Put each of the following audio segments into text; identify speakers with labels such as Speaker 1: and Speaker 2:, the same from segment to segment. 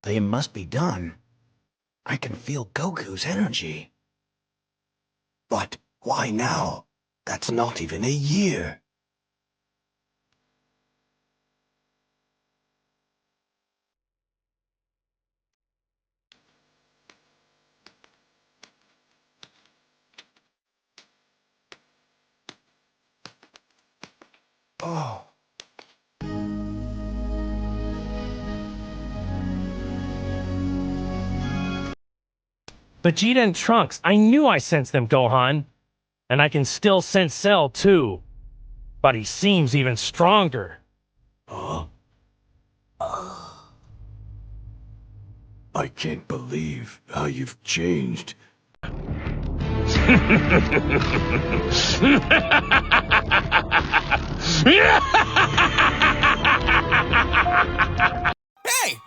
Speaker 1: They must be done. I can feel Goku's energy.
Speaker 2: But why now? That's not even a year. Oh.
Speaker 3: Vegeta and Trunks, I knew I sensed them, Gohan. And I can still sense Cell, too. But he seems even stronger.
Speaker 2: Huh? I can't believe how you've changed.
Speaker 4: Hey,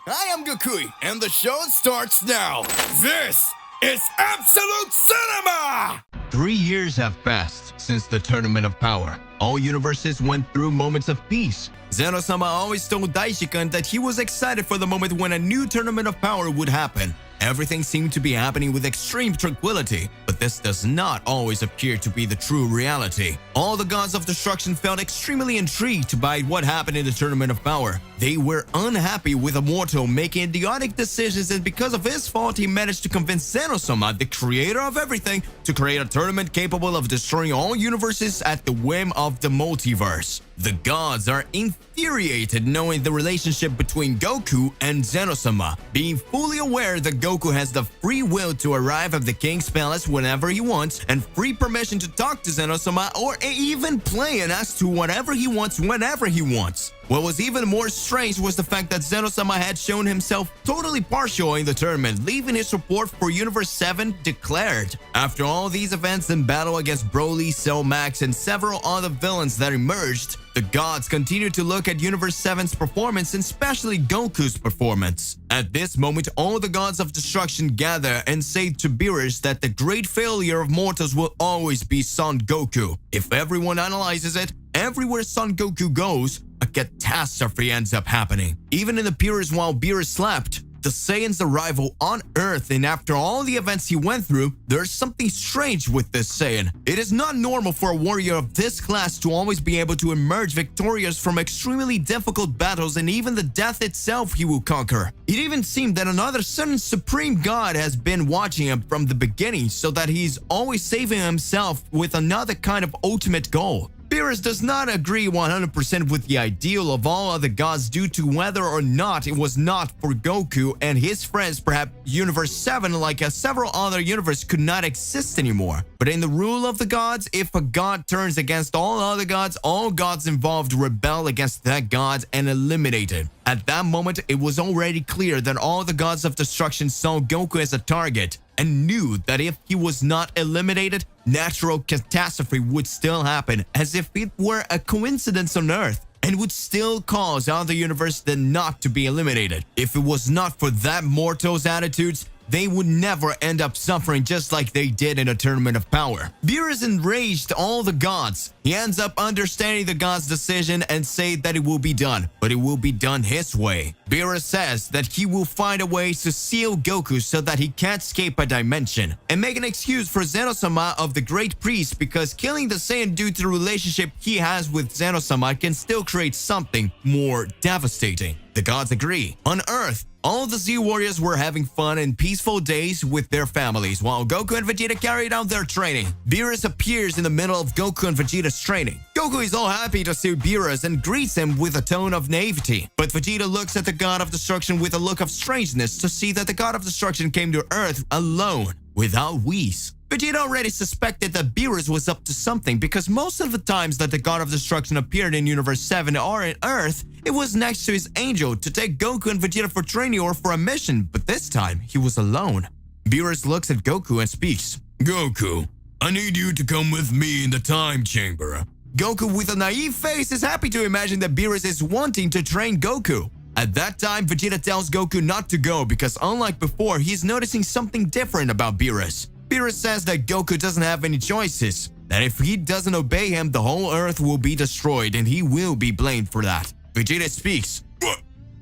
Speaker 4: I am Gokui, and the show starts now. This is Absolute Cinema!
Speaker 5: 3 years have passed since the Tournament of Power. All universes went through moments of peace.
Speaker 4: Zeno-sama always told Daishikan that he was excited for the moment when a new Tournament of Power would happen. Everything seemed to be happening with extreme tranquility, but this does not always appear to be the true reality. All the gods of destruction felt extremely intrigued by what happened in the Tournament of Power. They were unhappy with Immortal making idiotic decisions, and because of his fault, he managed to convince Zeno-sama, the creator of everything, to create a tournament capable of destroying all universes at the whim of the multiverse. The gods are infuriated knowing the relationship between Goku and Zeno-sama, being fully aware that Goku has the free will to arrive at the King's Palace whenever he wants and free permission to talk to Zeno-sama or even play and ask to whatever he wants whenever he wants. What was even more strange was the fact that Zeno-sama had shown himself totally partial in the tournament, leaving his support for Universe 7 declared. After all these events and battle against Broly, Cell Max, and several other villains that emerged, the gods continued to look at Universe 7's performance and especially Goku's performance. At this moment, all the gods of destruction gather and say to Beerus that the great failure of mortals will always be Son Goku. If everyone analyzes it, everywhere Son Goku goes, a catastrophe ends up happening. Even in the periods while Beerus slept, the Saiyan's arrival on Earth, and after all the events he went through, there's something strange with this Saiyan. It is not normal for a warrior of this class to always be able to emerge victorious from extremely difficult battles, and even the death itself he will conquer. It even seemed that another certain supreme god has been watching him from the beginning, so that he's always saving himself with another kind of ultimate goal. Beerus does not agree 100% with the ideal of all other gods due to whether or not it was not for Goku and his friends. Perhaps Universe 7, like several other universes, could not exist anymore. But in the rule of the gods, if a god turns against all other gods, all gods involved rebel against that god and eliminated. At that moment, it was already clear that all the gods of destruction saw Goku as a target and knew that if he was not eliminated, natural catastrophe would still happen, as if it were a coincidence on Earth, and would still cause other universes not to be eliminated. If it was not for that mortals' attitudes, they would never end up suffering just like they did in a Tournament of Power. Beerus enraged all the gods. He ends up understanding the gods' decision and say that it will be done, but it will be done his way. Beerus says that he will find a way to seal Goku so that he can't escape a dimension, and make an excuse for Zeno-sama of the Great Priest, because killing the Saiyan due to the relationship he has with Zeno-sama can still create something more devastating. The gods agree. On Earth, all the Z Warriors were having fun and peaceful days with their families, while Goku and Vegeta carried out their training. Beerus appears in the middle of Goku and Vegeta's training. Goku is all happy to see Beerus and greets him with a tone of naivety. But Vegeta looks at the God of Destruction with a look of strangeness to see that the God of Destruction came to Earth alone, without Whis. Vegeta already suspected that Beerus was up to something, because most of the times that the God of Destruction appeared in Universe 7 or in Earth, it was next to his angel to take Goku and Vegeta for training or for a mission, but this time he was alone. Beerus looks at Goku and speaks. Goku, I need you to come with me in the time chamber. Goku, with a naive face, is happy to imagine that Beerus is wanting to train Goku. At that time, Vegeta tells Goku not to go because unlike before, he's noticing something different about Beerus. Beerus says that Goku doesn't have any choices, that if he doesn't obey him, the whole Earth will be destroyed and he will be blamed for that. Vegeta speaks.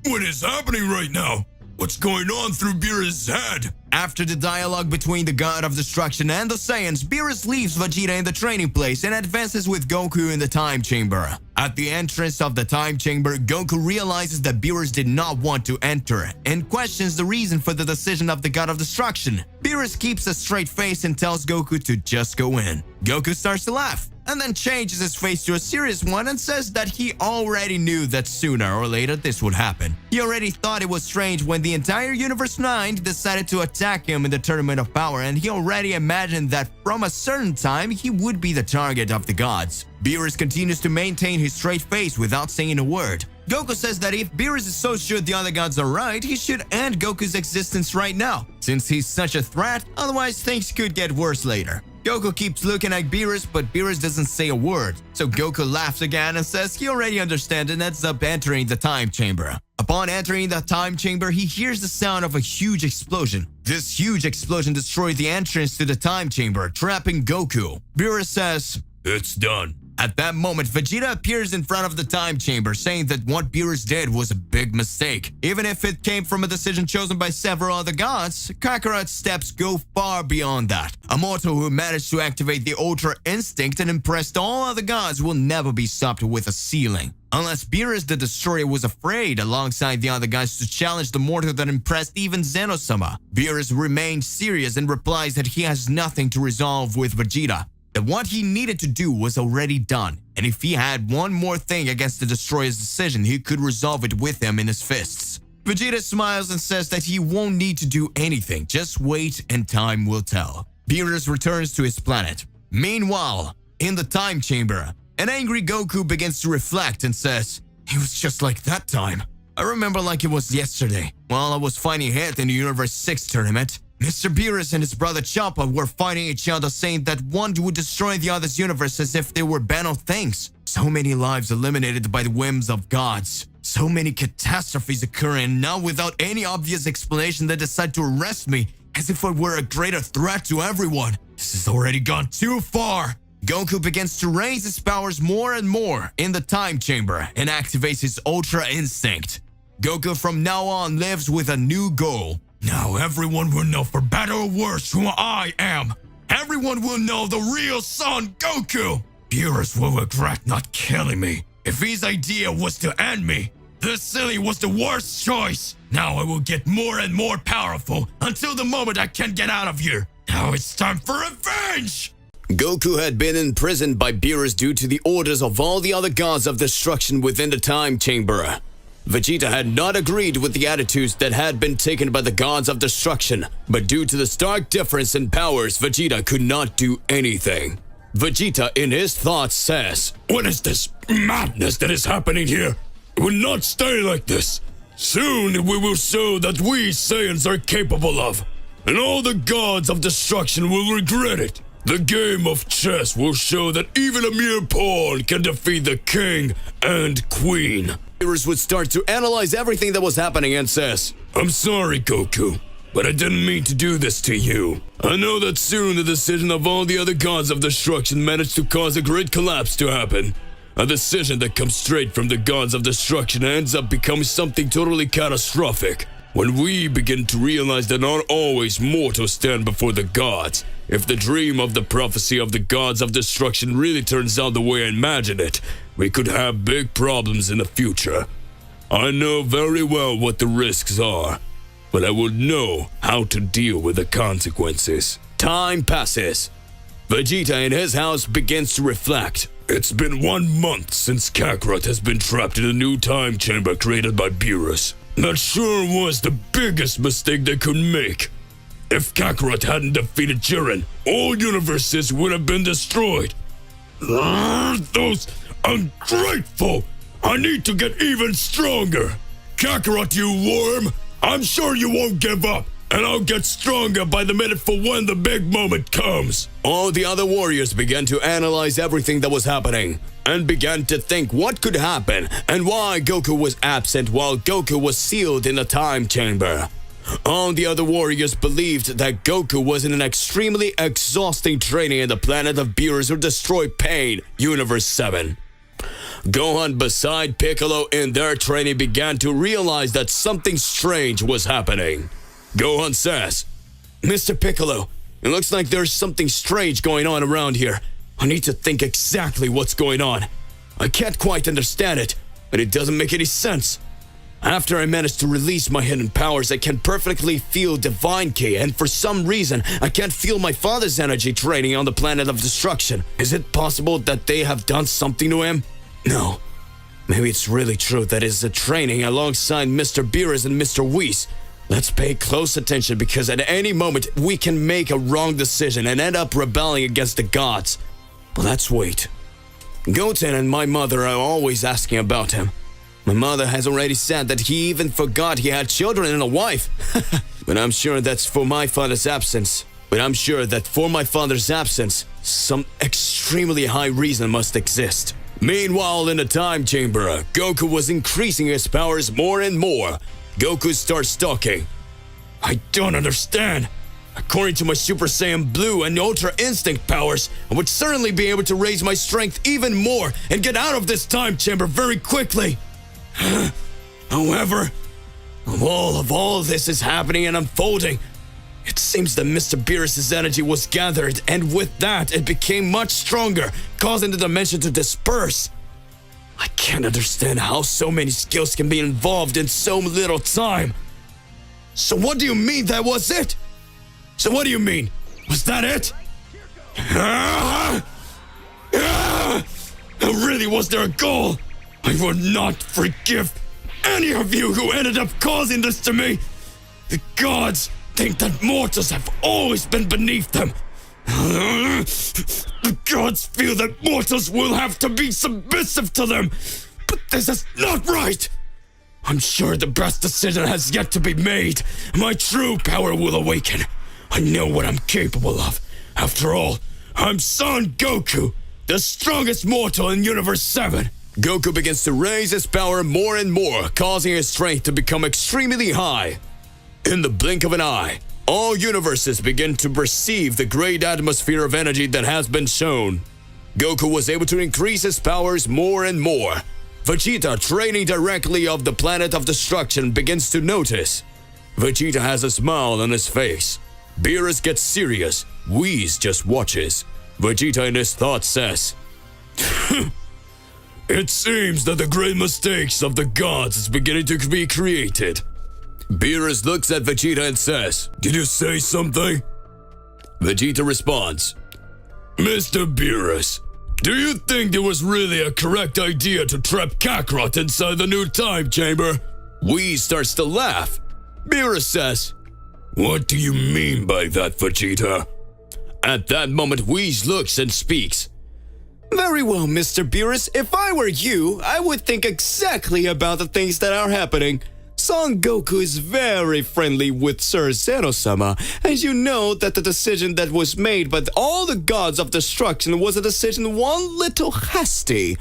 Speaker 4: What is happening right now? What's going on through Beerus' head? After the dialogue between the God of Destruction and the Saiyans, Beerus leaves Vegeta in the training place and advances with Goku in the time chamber. At the entrance of the time chamber, Goku realizes that Beerus did not want to enter and questions the reason for the decision of the God of Destruction. Beerus keeps a straight face and tells Goku to just go in. Goku starts to laugh and then changes his face to a serious one and says that he already knew that sooner or later this would happen. He already thought it was strange when the entire Universe 9 decided to attack him in the Tournament of Power, and he already imagined that from a certain time he would be the target of the gods. Beerus continues to maintain his straight face without saying a word. Goku says that if Beerus is so sure the other gods are right, he should end Goku's existence right now, since he's such a threat, otherwise things could get worse later. Goku keeps looking at Beerus, but Beerus doesn't say a word, so Goku laughs again and says he already understands and ends up entering the time chamber. Upon entering the time chamber, he hears the sound of a huge explosion. This huge explosion destroys the entrance to the time chamber, trapping Goku. Beerus says, "It's done." At that moment, Vegeta appears in front of the time chamber, saying that what Beerus did was a big mistake. Even if it came from a decision chosen by several other gods, Kakarot's steps go far beyond that. A mortal who managed to activate the Ultra Instinct and impressed all other gods will never be stopped with a ceiling. Unless Beerus the Destroyer was afraid, alongside the other guys, to challenge the mortal that impressed even Zeno-sama. Beerus remains serious and replies that he has nothing to resolve with Vegeta, that what he needed to do was already done, and if he had one more thing against the Destroyer's decision, he could resolve it with him in his fists. Vegeta smiles and says that he won't need to do anything, just wait and time will tell. Beerus returns to his planet. Meanwhile, in the time chamber, an angry Goku begins to reflect and says, "It was just like that time. I remember like it was yesterday, while I was fighting Hit in the Universe 6 tournament. Mr. Beerus and his brother Choppa were fighting each other, saying that one would destroy the other's universe as if they were banal things. So many lives eliminated by the whims of gods. So many catastrophes occurring, and now without any obvious explanation they decide to arrest me, as if I were a greater threat to everyone. This has already gone too far." Goku begins to raise his powers more and more in the time chamber and activates his Ultra Instinct. Goku from now on lives with a new goal. "Now everyone will know, for better or worse, who I am. Everyone will know the real Son Goku. Beerus will regret not killing me. If his idea was to end me, this silly was the worst choice. Now I will get more and more powerful until the moment I can get out of here. Now it's time for revenge!" Goku had been imprisoned by Beerus due to the orders of all the other gods of destruction within the time chamber. Vegeta had not agreed with the attitudes that had been taken by the gods of destruction, but due to the stark difference in powers, Vegeta could not do anything. Vegeta, in his thoughts, says, "What is this madness that is happening here? It will not stay like this. Soon we will show that we Saiyans are capable of, and all the gods of destruction will regret it. The game of chess will show that even a mere pawn can defeat the king and queen." Beerus would start to analyze everything that was happening and says, "I'm sorry, Goku, but I didn't mean to do this to you. I know that soon the decision of all the other gods of destruction managed to cause a great collapse to happen. A decision that comes straight from the gods of destruction ends up becoming something totally catastrophic. When we begin to realize that not always mortals stand before the gods, if the dream of the prophecy of the gods of destruction really turns out the way I imagine it, we could have big problems in the future. I know very well what the risks are, but I would know how to deal with the consequences." Time passes. Vegeta in his house begins to reflect. It's been 1 month since Kakarot has been trapped in a new time chamber created by Beerus. That sure was the biggest mistake they could make. If Kakarot hadn't defeated Jiren, all universes would have been destroyed. Those ungrateful! I need to get even stronger. Kakarot, you worm! I'm sure you won't give up, and I'll get stronger by the minute for when the big moment comes. All the other warriors began to analyze everything that was happening, and began to think what could happen and why Goku was absent while Goku was sealed in the time chamber. All the other warriors believed that Goku was in an extremely exhausting training in the planet of Beerus or Destroy Pain, Universe 7. Gohan beside Piccolo in their training began to realize that something strange was happening. Gohan says, Mr. Piccolo, it looks like there's something strange going on around here. I need to think exactly what's going on. I can't quite understand it, but it doesn't make any sense. After I managed to release my hidden powers, I can perfectly feel Divine Ki, and for some reason, I can't feel my father's energy training on the planet of destruction. Is it possible that they have done something to him? No. Maybe it's really true that it's a training alongside Mr. Beerus and Mr. Whis. Let's pay close attention because at any moment we can make a wrong decision and end up rebelling against the gods. But let's wait. Goten and my mother are always asking about him. My mother has already said that he even forgot he had children and a wife. But I'm sure that for my father's absence, some extremely high reason must exist. Meanwhile, in the time chamber, Goku was increasing his powers more and more. Goku starts talking. I don't understand. According to my Super Saiyan Blue and Ultra Instinct powers, I would certainly be able to raise my strength even more and get out of this time chamber very quickly. However, of all this is happening and unfolding, it seems that Mr. Beerus' energy was gathered, and with that, it became much stronger, causing the dimension to disperse. I can't understand how so many skills can be involved in so little time. So what do you mean that was it? So what do you mean? Was that it? Really, was there a goal? I will not forgive any of you who ended up causing this to me. The gods think that mortals have always been beneath them. The gods feel that mortals will have to be submissive to them. But this is not right. I'm sure the best decision has yet to be made. My true power will awaken. I know what I'm capable of. After all, I'm Son Goku, the strongest mortal in Universe 7. Goku begins to raise his power more and more, causing his strength to become extremely high. In the blink of an eye, all universes begin to perceive the great atmosphere of energy that has been shown. Goku was able to increase his powers more and more. Vegeta, training directly of the planet of destruction, begins to notice. Vegeta has a smile on his face. Beerus gets serious. Whis just watches. Vegeta in his thoughts says, It seems that the great mistakes of the gods is beginning to be created. Beerus looks at Vegeta and says, Did you say something? Vegeta responds, Mr. Beerus, do you think it was really a correct idea to trap Kakarot inside the new time chamber? Whis starts to laugh. Beerus says, What do you mean by that, Vegeta? At that moment, Whis looks and speaks. Very well, Mr. Beerus. If I were you, I would think exactly about the things that are happening. Son Goku is very friendly with Sir Zeno-sama, and you know that the decision that was made by all the gods of destruction was a decision one little hasty.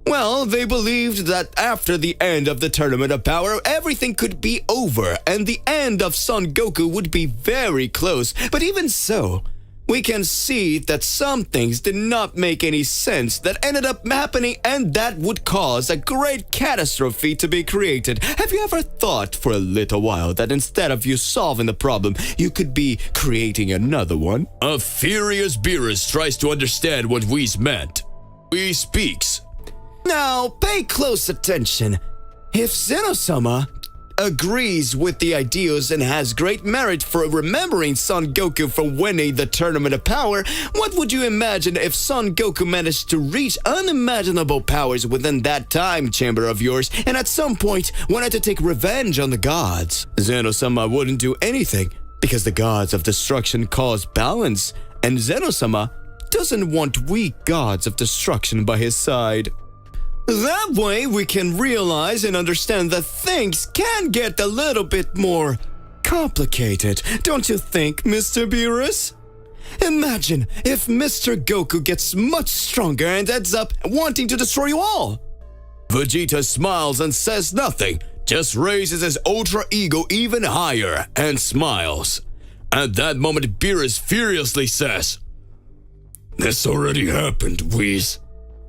Speaker 4: Well, they believed that after the end of the Tournament of Power, everything could be over, and the end of Son Goku would be very close. But even so, we can see that some things did not make any sense that ended up happening, and that would cause a great catastrophe to be created. Have you ever thought for a little while that instead of you solving the problem, you could be creating another one? A furious Beerus tries to understand what Whis meant. Whis speaks. Now, pay close attention. If Zeno-sama agrees with the ideals and has great merit for remembering Son Goku from winning the Tournament of Power, what would you imagine if Son Goku managed to reach unimaginable powers within that time chamber of yours and at some point wanted to take revenge on the gods? Zeno-sama wouldn't do anything because the gods of destruction cause balance, and Zeno-sama doesn't want weak gods of destruction by his side. That way, we can realize and understand that things can get a little bit more complicated, don't you think, Mr. Beerus? Imagine if Mr. Goku gets much stronger and ends up wanting to destroy you all. Vegeta smiles and says nothing, just raises his ultra ego even higher and smiles. At that moment, Beerus furiously says, This already happened, Whis.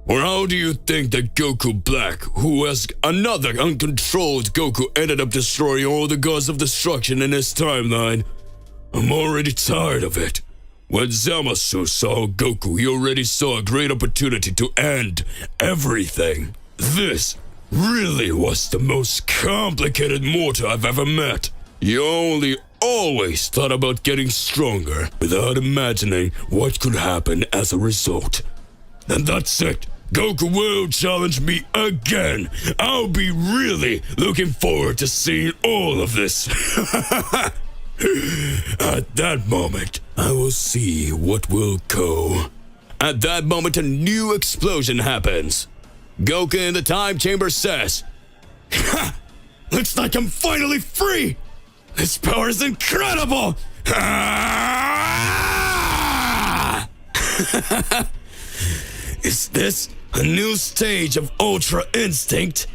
Speaker 6: Or how do you think that Goku Black, who has another uncontrolled Goku, ended up destroying all the gods of destruction in his timeline? I'm already tired of it. When Zamasu saw Goku, he already saw a great opportunity to end everything. This really was the most complicated mortal I've ever met. He only always thought about getting stronger without imagining what could happen as a result. And that's it. Goku will challenge me again. I'll be really looking forward to seeing all of this. At that moment, I will see what will go. At that moment, a new explosion happens. Goku in the time chamber says, "Ha! Looks like I'm finally free! This power is incredible!" Is this a new stage of Ultra Instinct?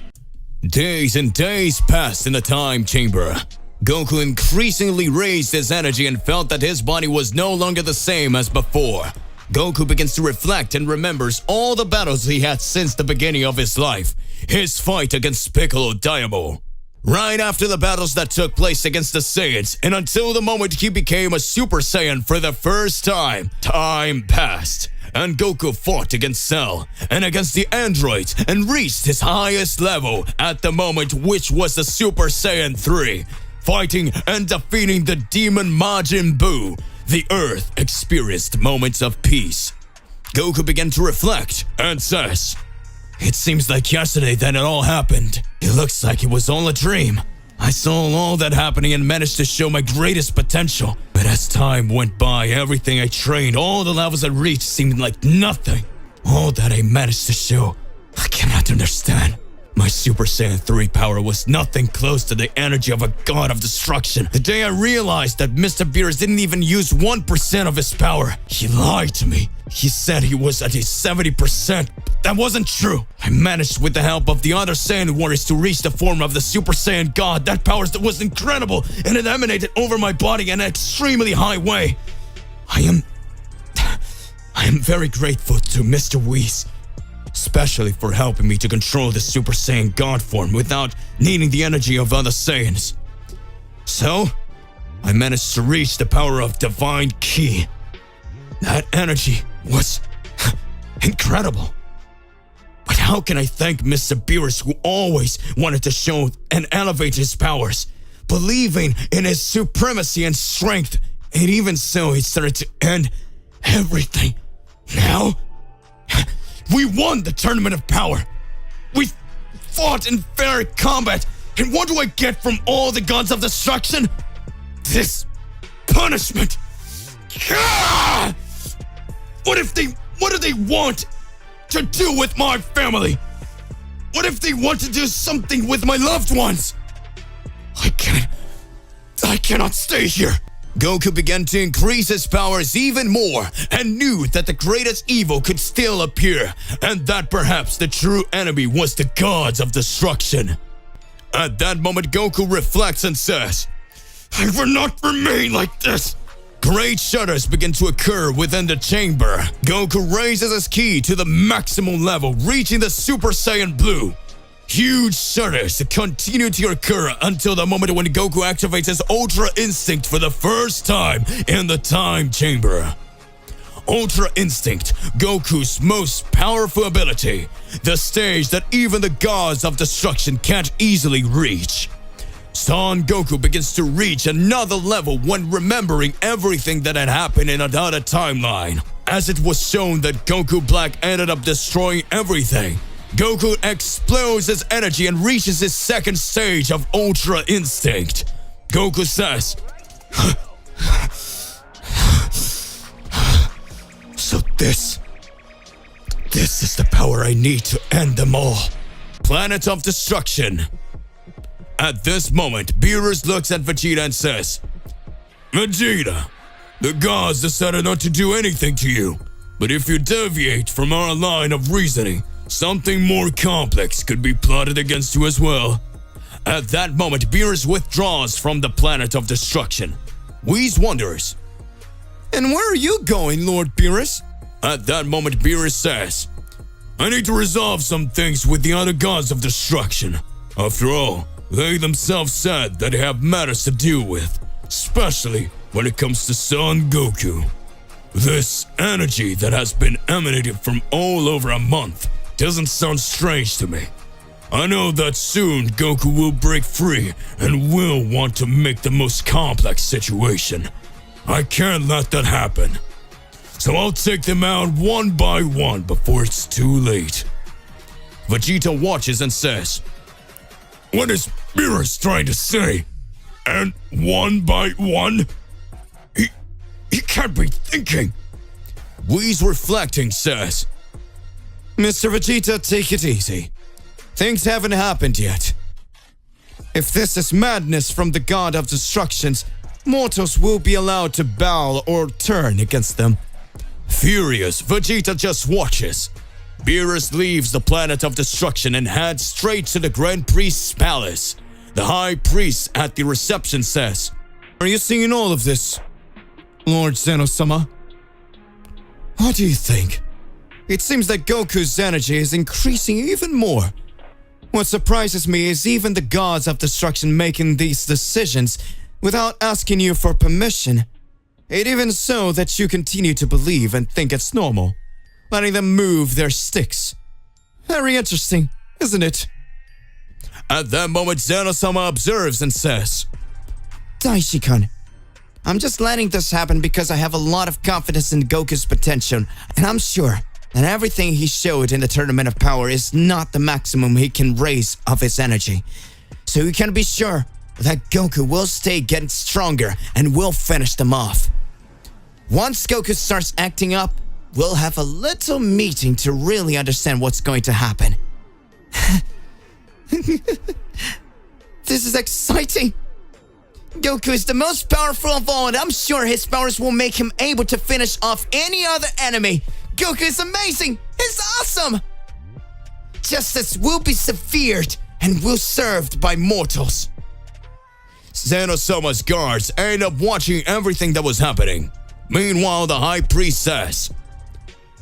Speaker 4: Days and days passed in the time chamber. Goku increasingly raised his energy and felt that his body was no longer the same as before. Goku begins to reflect and remembers all the battles he had since the beginning of his life. His fight against Piccolo Daimao. Right after the battles that took place against the Saiyans, and until the moment he became a Super Saiyan for the first time, time passed, and Goku fought against Cell and against the androids and reached his highest level at the moment, which was the Super Saiyan 3, fighting and defeating the demon Majin Buu. The Earth experienced moments of peace. Goku began to reflect and says, "It seems like yesterday that it all happened. It looks like it was all a dream. I saw all that happening and managed to show my greatest potential. But as time went by, everything I trained, all the levels I reached seemed like nothing. All that I managed to show, I cannot understand. My Super Saiyan 3 power was nothing close to the energy of a god of destruction. The day I realized that Mr. Beerus didn't even use 1% of his power, he lied to me. He said he was at a 70%, but that wasn't true. I managed with the help of the other Saiyan warriors to reach the form of the Super Saiyan God. That power was incredible, and it emanated over my body in an extremely high way. I am very grateful to Mr. Whis, especially for helping me to control the Super Saiyan God form without needing the energy of other Saiyans. So, I managed to reach the power of Divine Ki. That energy was incredible. But how can I thank Mr. Beerus, who always wanted to show and elevate his powers, believing in his supremacy and strength, and even so he started to end everything. Now, we won the Tournament of Power. We fought in fair combat. And what do I get from all the gods of destruction? This punishment. Ah! What do they want to do with my family? What if they want to do something with my loved ones? I cannot stay here. Goku began to increase his powers even more and knew that the greatest evil could still appear, and that perhaps the true enemy was the gods of destruction. At that moment, Goku reflects and says, "I will not remain like this." Great shudders begin to occur within the chamber. Goku raises his ki to the maximum level, reaching the Super Saiyan Blue. Huge shudders continue to occur until the moment when Goku activates his Ultra Instinct for the first time in the time chamber. Ultra Instinct, Goku's most powerful ability, the stage that even the gods of destruction can't easily reach. Son Goku begins to reach another level when remembering everything that had happened in another timeline. As it was shown that Goku Black ended up destroying everything, Goku explodes his energy and reaches his second stage of Ultra Instinct. Goku says, "So this is the power I need to end them all." Planet of Destruction. At this moment, Beerus looks at Vegeta and says, "Vegeta, the gods decided not to do anything to you, but if you deviate from our line of reasoning, something more complex could be plotted against you as well." At that moment, Beerus withdraws from the Planet of Destruction. Whis wonders, "And where are you going, Lord Beerus?" At that moment, Beerus says,
Speaker 6: I need to resolve some things with the other gods of destruction. After all, they themselves said that they have matters to deal with, especially when it comes to Son Goku. This energy that has been emanated from all over a month doesn't sound strange to me. I know that soon Goku will break free and will want to make the most complex situation. I can't let that happen. So I'll take them out one by one before it's too late. Vegeta watches and says, "What is Beerus trying to say? And one by one? He can't be thinking." Whis reflecting says, "Mr. Vegeta, take it easy. Things haven't happened yet. If this is madness from the god of destructions, mortals will be allowed to bow or turn against them." Furious, Vegeta just watches. Beerus leaves the planet of destruction and heads straight to the Grand Priest's palace. The High Priest at the reception says, "Are you seeing all of this, Lord Zeno-sama? What do you think? It seems that Goku's energy is increasing even more. What surprises me is even the gods of destruction making these decisions without asking you for permission. It even so that you continue to believe and think it's normal, letting them move their sticks. Very interesting, isn't it?" At that moment, Zeno-sama observes and says, "Daishi-kun, I'm just letting this happen because I have a lot of confidence in Goku's potential, and I'm sure that everything he showed in the Tournament of Power is not the maximum he can raise of his energy. So you can be sure that Goku will stay getting stronger and will finish them off. Once Goku starts acting up, we'll have a little meeting to really understand what's going to happen." This is exciting. Goku is the most powerful of all, and I'm sure his powers will make him able to finish off any other enemy. Goku is amazing. He's awesome. Justice will be severed and will served by mortals. Zeno-sama's guards end up watching everything that was happening. Meanwhile, the High Priest says,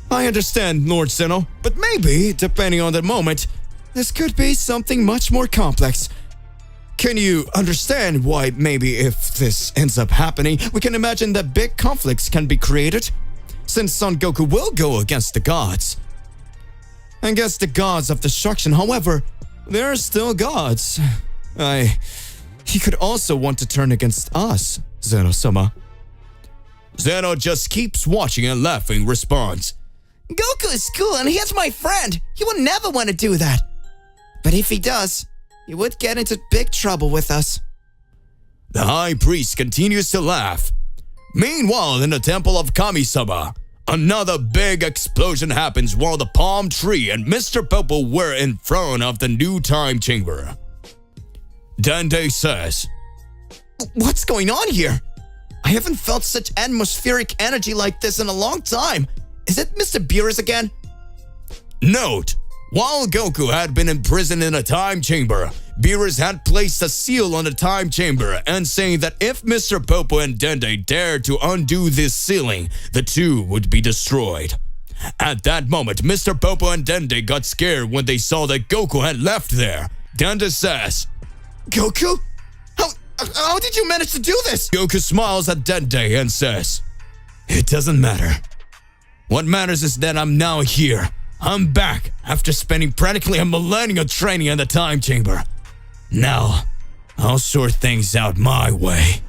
Speaker 6: "I understand, Lord Zeno, but maybe, depending on the moment, this could be something much more complex. Can you understand why maybe if this ends up happening, we can imagine that big conflicts can be created? Since Son Goku will go against the gods. Against the gods of destruction, however, there are still gods. He could also want to turn against us, Zeno-sama." Zeno just keeps watching and laughing, responds, "Goku is cool and he's my friend. He would never want to do that. But if he does, he would get into big trouble with us." The High Priest continues to laugh. Meanwhile, in the Temple of Kami-sama, another big explosion happens while the palm tree and Mr. Popo were in front of the new time chamber. Dende says, "What's going on here? I haven't felt such atmospheric energy like this in a long time. Is it Mr. Beerus again?" Note, while Goku had been imprisoned in a time chamber, Beerus had placed a seal on the time chamber and saying that if Mr. Popo and Dende dared to undo this sealing, the two would be destroyed. At that moment, Mr. Popo and Dende got scared when they saw that Goku had left there. Dende says, "Goku? How did you manage to do this?" Goku smiles at Dende and says, "It doesn't matter. What matters is that I'm now here. I'm back after spending practically a millennium training in the time chamber. Now, I'll sort things out my way."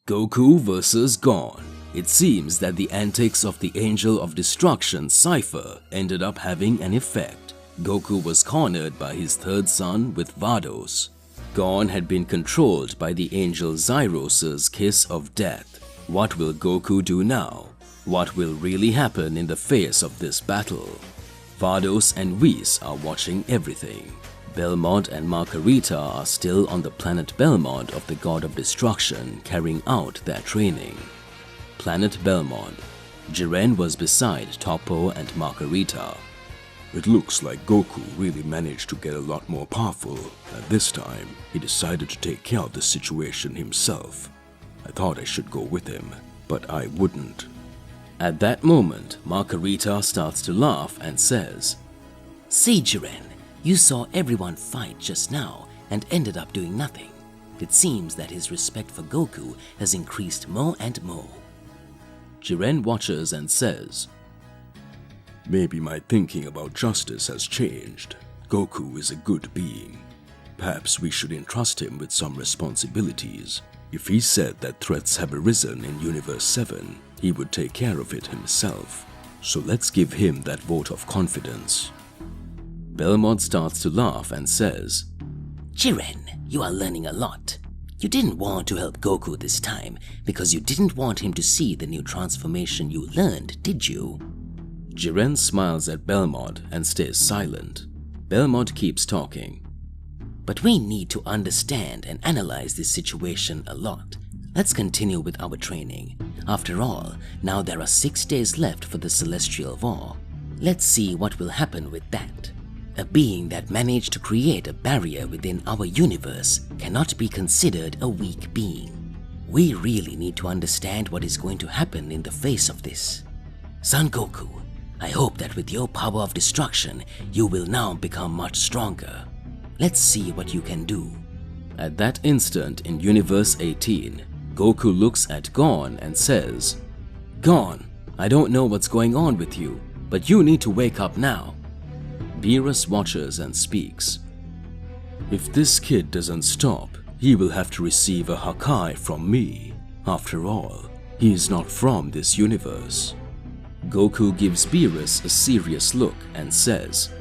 Speaker 7: Goku vs. Gon. It seems that the antics of the Angel of Destruction, Cypher, ended up having an effect. Goku was cornered by his third son with Vados. Gon had been controlled by the Angel Zyros's Kiss of Death. What will Goku do now? What will really happen in the face of this battle? Vados and Whis are watching everything. Belmont and Margarita are still on the planet Belmont of the God of Destruction carrying out their training. Planet Belmont. Jiren was beside Toppo and Margarita.
Speaker 8: "It looks like Goku really managed to get a lot more powerful, and this time he decided to take care of the situation himself. I thought I should go with him, but I wouldn't."
Speaker 7: At that moment, Margarita starts to laugh and says,
Speaker 9: See, Jiren, you saw everyone fight just now and ended up doing nothing. It seems that his respect for Goku has increased more and more.
Speaker 7: Jiren watches and says,
Speaker 8: Maybe my thinking about justice has changed. Goku is a good being. Perhaps we should entrust him with some responsibilities. If he said that threats have arisen in Universe 7, he would take care of it himself. So let's give him that vote of confidence.
Speaker 7: Belmont starts to laugh and says,
Speaker 9: Jiren, you are learning a lot. You didn't want to help Goku this time because you didn't want him to see the new transformation you learned, did you?
Speaker 7: Jiren smiles at Belmont and stays silent. Belmont keeps talking.
Speaker 9: But we need to understand and analyze this situation a lot. Let's continue with our training. After all, now there are 6 days left for the Celestial War. Let's see what will happen with that. A being that managed to create a barrier within our universe cannot be considered a weak being. We really need to understand what is going to happen in the face of this. Son Goku, I hope that with your power of destruction, you will now become much stronger. Let's see what you can do.
Speaker 7: At that instant in Universe 18, Goku looks at Gon and says, Gon, I don't know what's going on with you, but you need to wake up now. Beerus watches and speaks.
Speaker 8: If this kid doesn't stop, he will have to receive a Hakai from me. After all, he is not from this universe.
Speaker 7: Goku gives Beerus a serious look and says,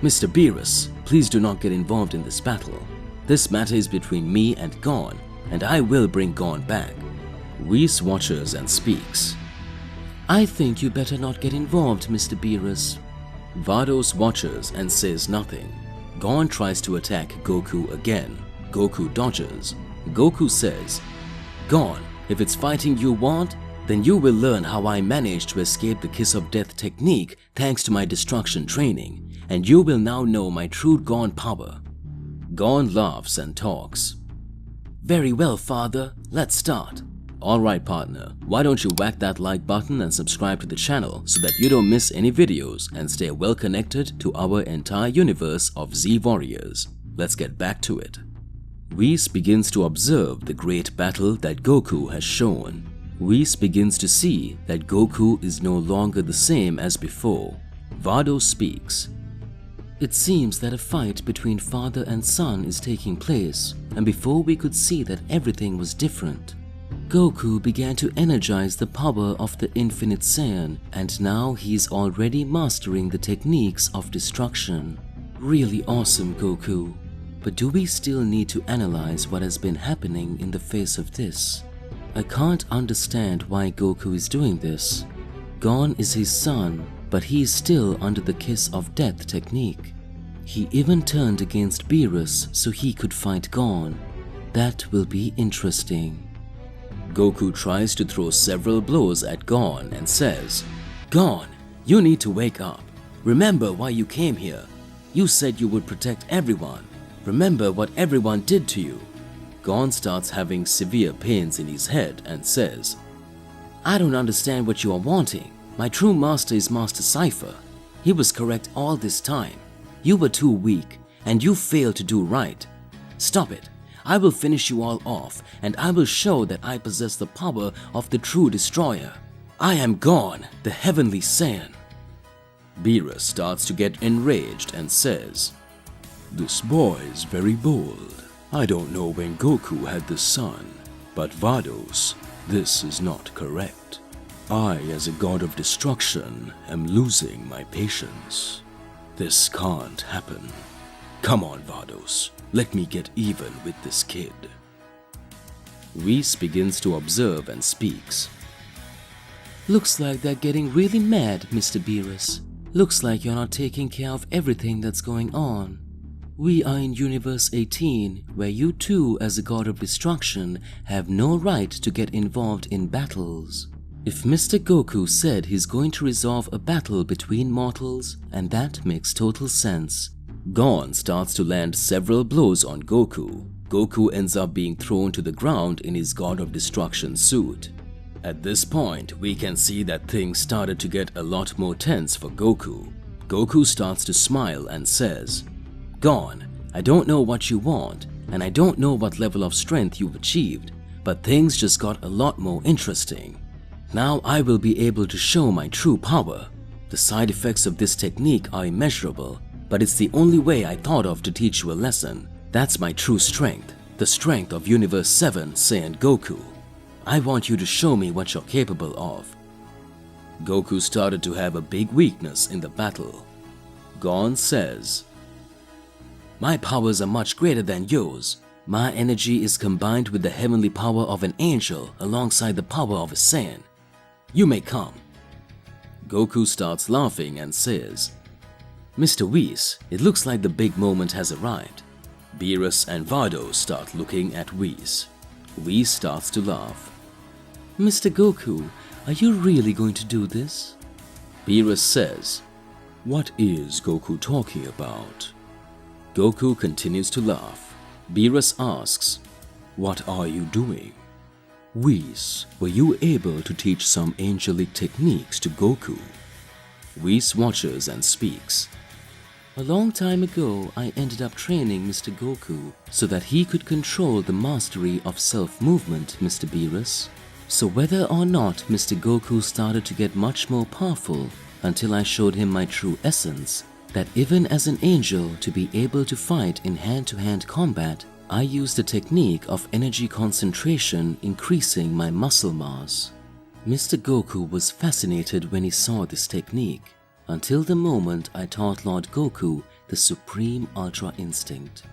Speaker 7: Mr. Beerus, please do not get involved in this battle. This matter is between me and Gon, and I will bring Gon back.
Speaker 8: Whis watches and speaks.
Speaker 9: I think you better not get involved, Mr. Beerus.
Speaker 7: Vados watches and says nothing. Gon tries to attack Goku again. Goku dodges. Goku says, Gon, if it's fighting you want, then you will learn how I managed to escape the Kiss of Death technique thanks to my destruction training, and you will now know my true Gon power. Gon laughs and talks.
Speaker 9: Very well, father. Let's start.
Speaker 7: Alright partner, why don't you whack that like button and subscribe to the channel so that you don't miss any videos and stay well connected to our entire universe of Z Warriors. Let's get back to it. Whis begins to observe the great battle that Goku has shown. Whis begins to see that Goku is no longer the same as before. Vado speaks.
Speaker 9: It seems that a fight between father and son is taking place, and before we could see that everything was different. Goku began to energize the power of the Infinite Saiyan, and now he's already mastering the techniques of destruction. Really awesome, Goku. But do we still need to analyze what has been happening in the face of this? I can't understand why Goku is doing this. Gon is his son, but he is still under the Kiss of Death technique. He even turned against Beerus so he could fight Gon. That will be interesting.
Speaker 7: Goku tries to throw several blows at Gon and says, Gon, you need to wake up. Remember why you came here. You said you would protect everyone. Remember what everyone did to you. Gon starts having severe pains in his head and says, I don't understand what you are wanting. My true master is Master Cypher. He was correct all this time. You were too weak, and you failed to do right. Stop it. I will finish you all off, and I will show that I possess the power of the true destroyer. I am Gon, the Heavenly Saiyan.
Speaker 8: Beerus starts to get enraged and says, This boy is very bold. I don't know when Goku had the son, but Vados, this is not correct. I, as a god of destruction, am losing my patience. This can't happen. Come on, Vados. Let me get even with this kid.
Speaker 7: Whis begins to observe and speaks.
Speaker 9: Looks like they're getting really mad, Mr. Beerus. Looks like you're not taking care of everything that's going on. We are in Universe 18, where you too, as a god of destruction, have no right to get involved in battles. If Mr. Goku said he's going to resolve a battle between mortals, and that makes total sense.
Speaker 7: Gon starts to land several blows on Goku. Goku ends up being thrown to the ground in his God of Destruction suit. At this point, we can see that things started to get a lot more tense for Goku. Goku starts to smile and says, "Gon, I don't know what you want, and I don't know what level of strength you've achieved, but things just got a lot more interesting. Now I will be able to show my true power. The side effects of this technique are immeasurable, but it's the only way I thought of to teach you a lesson. That's my true strength, the strength of Universe 7 Saiyan Goku. I want you to show me what you're capable of." Goku started to have a big weakness in the battle. Gon says, "My powers are much greater than yours. My energy is combined with the heavenly power of an angel alongside the power of a Saiyan. You may come." Goku starts laughing and says, "Mr. Whis, it looks like the big moment has arrived." Beerus and Vado start looking at Whis. Whis starts to laugh.
Speaker 9: "Mr. Goku, are you really going to do this?"
Speaker 7: Beerus says, "What is Goku talking about?" Goku continues to laugh. Beerus asks, "What are you doing?" "Whis, were you able to teach some angelic techniques to Goku?" Whis watches and speaks.
Speaker 9: "A long time ago, I ended up training Mr. Goku so that he could control the mastery of self-movement, Mr. Beerus. So whether or not Mr. Goku started to get much more powerful until I showed him my true essence, that even as an angel to be able to fight in hand-to-hand combat, I used a technique of energy concentration increasing my muscle mass. Mr. Goku was fascinated when he saw this technique, until the moment I taught Lord Goku the supreme Ultra Instinct.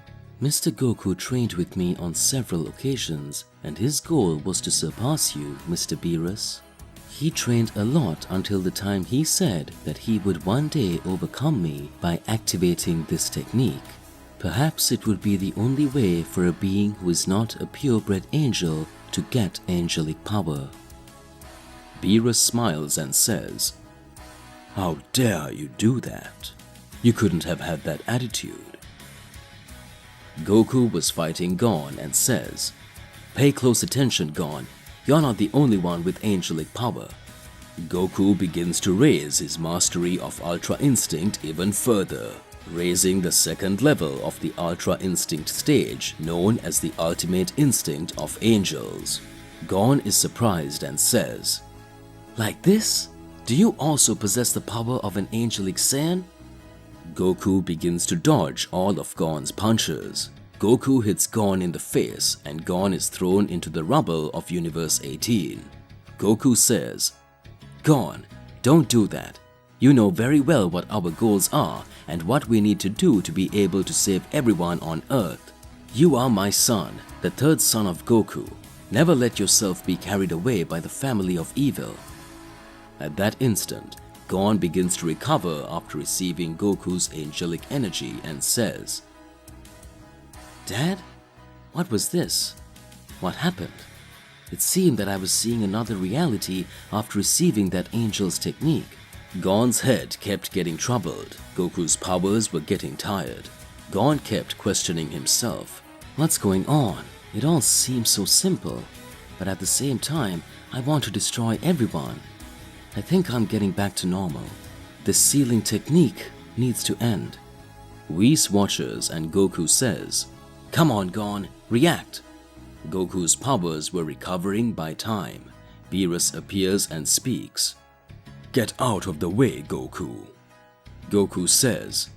Speaker 9: Mr. Goku trained with me on several occasions, and his goal was to surpass you, Mr. Beerus. He trained a lot until the time he said that he would one day overcome me by activating this technique. Perhaps it would be the only way for a being who is not a purebred angel to get angelic power."
Speaker 7: Beerus smiles and says, "How dare you do that? You couldn't have had that attitude." Goku was fighting Gon and says, "Pay close attention, Gon. You're not the only one with angelic power." Goku begins to raise his mastery of Ultra Instinct even further, raising the second level of the Ultra Instinct stage known as the Ultimate Instinct of Angels. Gon is surprised and says,
Speaker 9: "Like this? Do you also possess the power of an angelic Saiyan?"
Speaker 7: Goku begins to dodge all of Gon's punches. Goku hits Gon in the face and Gon is thrown into the rubble of Universe 18. Goku says, "Gon, don't do that. You know very well what our goals are and what we need to do to be able to save everyone on Earth. You are my son, the third son of Goku. Never let yourself be carried away by the family of evil." At that instant, Gon begins to recover after receiving Goku's angelic energy and says,
Speaker 9: "Dad, what was this? What happened? It seemed that I was seeing another reality after receiving that angel's technique."
Speaker 7: Gon's head kept getting troubled. Goku's powers were getting tired. Gon kept questioning himself.
Speaker 9: "What's going on? It all seems so simple, but at the same time, I want to destroy everyone. I think I'm getting back to normal. This sealing technique needs to end."
Speaker 7: Whis watches and Goku says, "Come on, Gon, react." Goku's powers were recovering by time. Beerus appears and speaks. "Get out of the way, Goku." Goku says,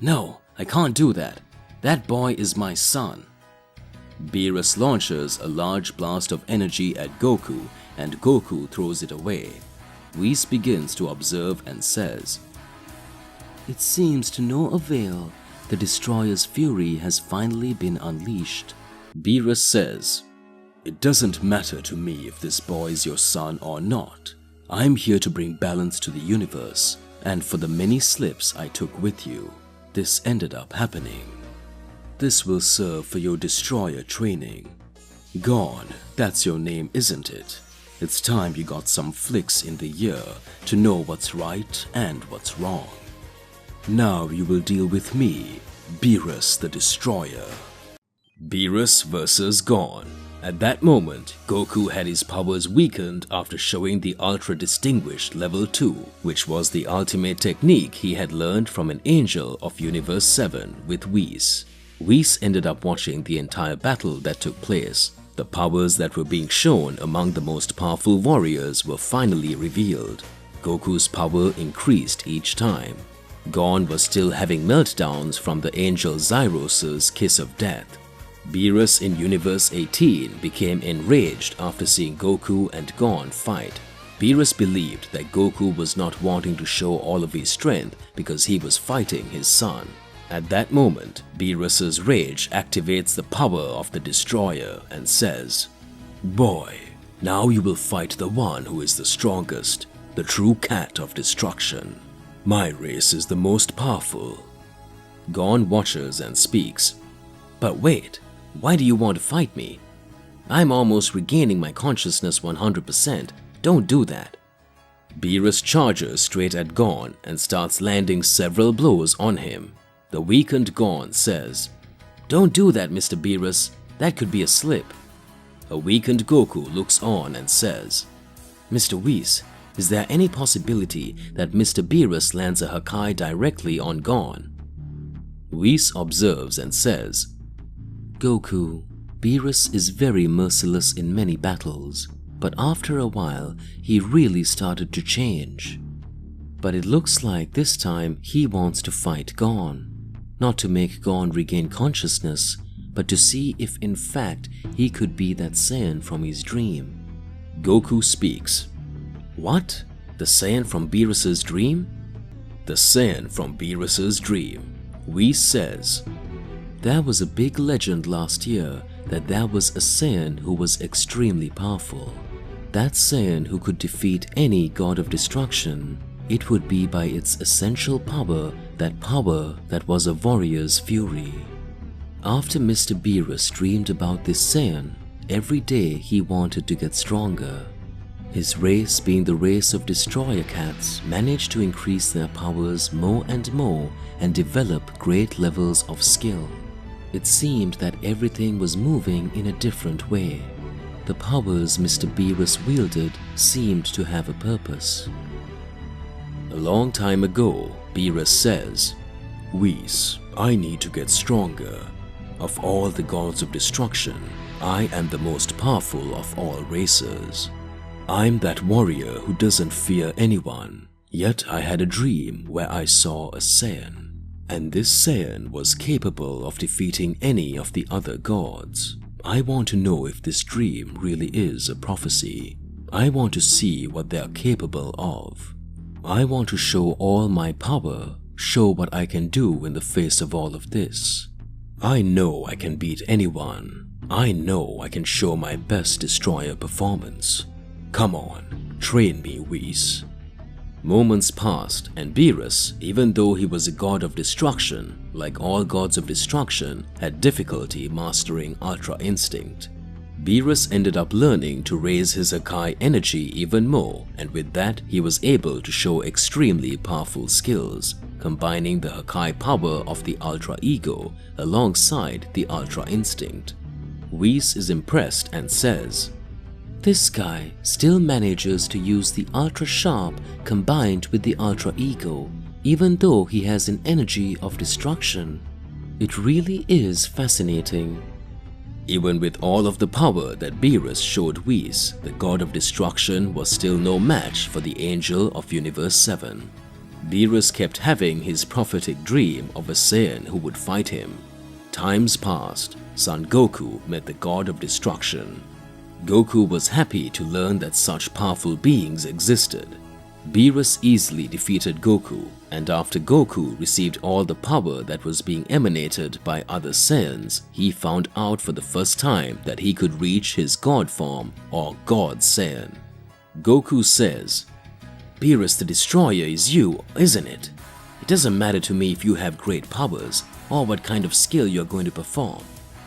Speaker 7: "No, I can't do that. That boy is my son." Beerus launches a large blast of energy at Goku and Goku throws it away. Whis begins to observe and says,
Speaker 9: "It seems to no avail. The Destroyer's fury has finally been unleashed."
Speaker 7: Beerus says, "It doesn't matter to me if this boy is your son or not. I'm here to bring balance to the universe, and for the many slips I took with you, this ended up happening. This will serve for your Destroyer training. Gon, that's your name, isn't it? It's time you got some flicks in the ear to know what's right and what's wrong. Now you will deal with me, Beerus the Destroyer." Beerus vs. Gon. At that moment, Goku had his powers weakened after showing the Ultra Distinguished Level 2, which was the ultimate technique he had learned from an angel of Universe 7 with Whis. Whis ended up watching the entire battle that took place. The powers that were being shown among the most powerful warriors were finally revealed. Goku's power increased each time. Gon was still having meltdowns from the angel Zyros's kiss of death. Beerus in Universe 18 became enraged after seeing Goku and Gon fight. Beerus believed that Goku was not wanting to show all of his strength because he was fighting his son. At that moment, Beerus's rage activates the power of the Destroyer and says, "Boy, now you will fight the one who is the strongest, the true cat of destruction. My race is the most powerful." Gon watches and speaks, "But wait, why do you want to fight me? I'm almost regaining my consciousness 100%. Don't do that." Beerus charges straight at Gon and starts landing several blows on him. The weakened Gon says, "Don't do that, Mr. Beerus. That could be a slip." A weakened Goku looks on and says, "Mr. Whis, is there any possibility that Mr. Beerus lands a Hakai directly on Gon?" Whis observes and says, "Goku, Beerus is very merciless in many battles, but after a while he really started to change. But it looks like this time he wants to fight Gon, not to make Gon regain consciousness, but to see if in fact he could be that Saiyan from his dream." Goku speaks. "What? The Saiyan from Beerus's dream?" "The Saiyan from Beerus's dream." Whis says, "There was a big legend last year that there was a Saiyan who was extremely powerful. That Saiyan who could defeat any god of destruction. It would be by its essential power that was a warrior's fury. After Mr. Beerus dreamed about this Saiyan, every day he wanted to get stronger. His race, being the race of destroyer cats, managed to increase their powers more and develop great levels of skill. It seemed that everything was moving in a different way. The powers Mr. Beerus wielded seemed to have a purpose." A long time ago, Beerus says, "Whis, I need to get stronger. Of all the gods of destruction, I am the most powerful of all races. I'm that warrior who doesn't fear anyone. Yet I had a dream where I saw a Saiyan. And this Saiyan was capable of defeating any of the other gods. I want to know if this dream really is a prophecy. I want to see what they are capable of. I want to show all my power, show what I can do in the face of all of this. I know I can beat anyone. I know I can show my best destroyer performance. Come on, train me, Whis." Moments passed, and Beerus, even though he was a god of destruction, like all gods of destruction, had difficulty mastering Ultra Instinct. Beerus ended up learning to raise his Hakai energy even more, and with that he was able to show extremely powerful skills, combining the Hakai power of the Ultra Ego alongside the Ultra Instinct. Whis is impressed and says, "This guy still manages to use the Ultra Sharp combined with the Ultra Ego, even though he has an energy of destruction. It really is fascinating." Even with all of the power that Beerus showed Whis, the god of destruction was still no match for the angel of Universe 7. Beerus kept having his prophetic dream of a Saiyan who would fight him. Times passed. Son Goku met the god of destruction. Goku was happy to learn that such powerful beings existed. Beerus easily defeated Goku, and after Goku received all the power that was being emanated by other Saiyans, he found out for the first time that he could reach his God form, or God Saiyan. Goku says, "Beerus the Destroyer is you, isn't it? It doesn't matter to me if you have great powers, or what kind of skill you're going to perform.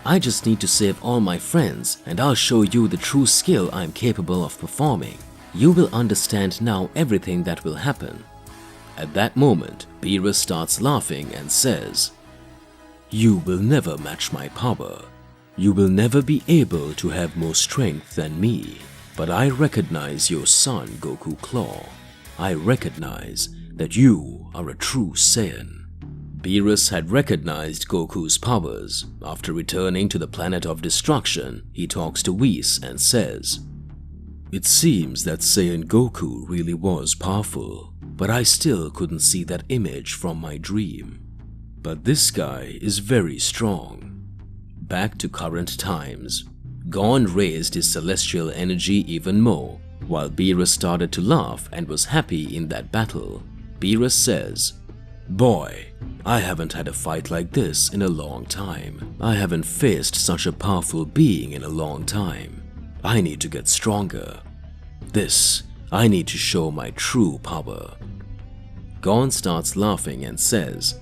Speaker 7: I just need to save all my friends, and I'll show you the true skill I'm capable of performing. You will understand now everything that will happen." At that moment, Beerus starts laughing and says, "You will never match my power.
Speaker 8: You will never be able to have more strength than me, but I recognize your son, Goku Claw. I recognize that you are a true Saiyan. Beerus had recognized Goku's powers. After returning to the planet of destruction, he talks to Whis and says, "It seems that Saiyan Goku really was powerful, but I still couldn't see that image from my dream. But this guy is very strong." Back to current times. Gon raised his celestial energy even more, while Beerus started to laugh and was happy in that battle. Beerus says, "Boy, I haven't had a fight like this in a long time. I haven't faced such a powerful being in a long time. I need to get stronger. I need to show my true power." Gon starts laughing and says,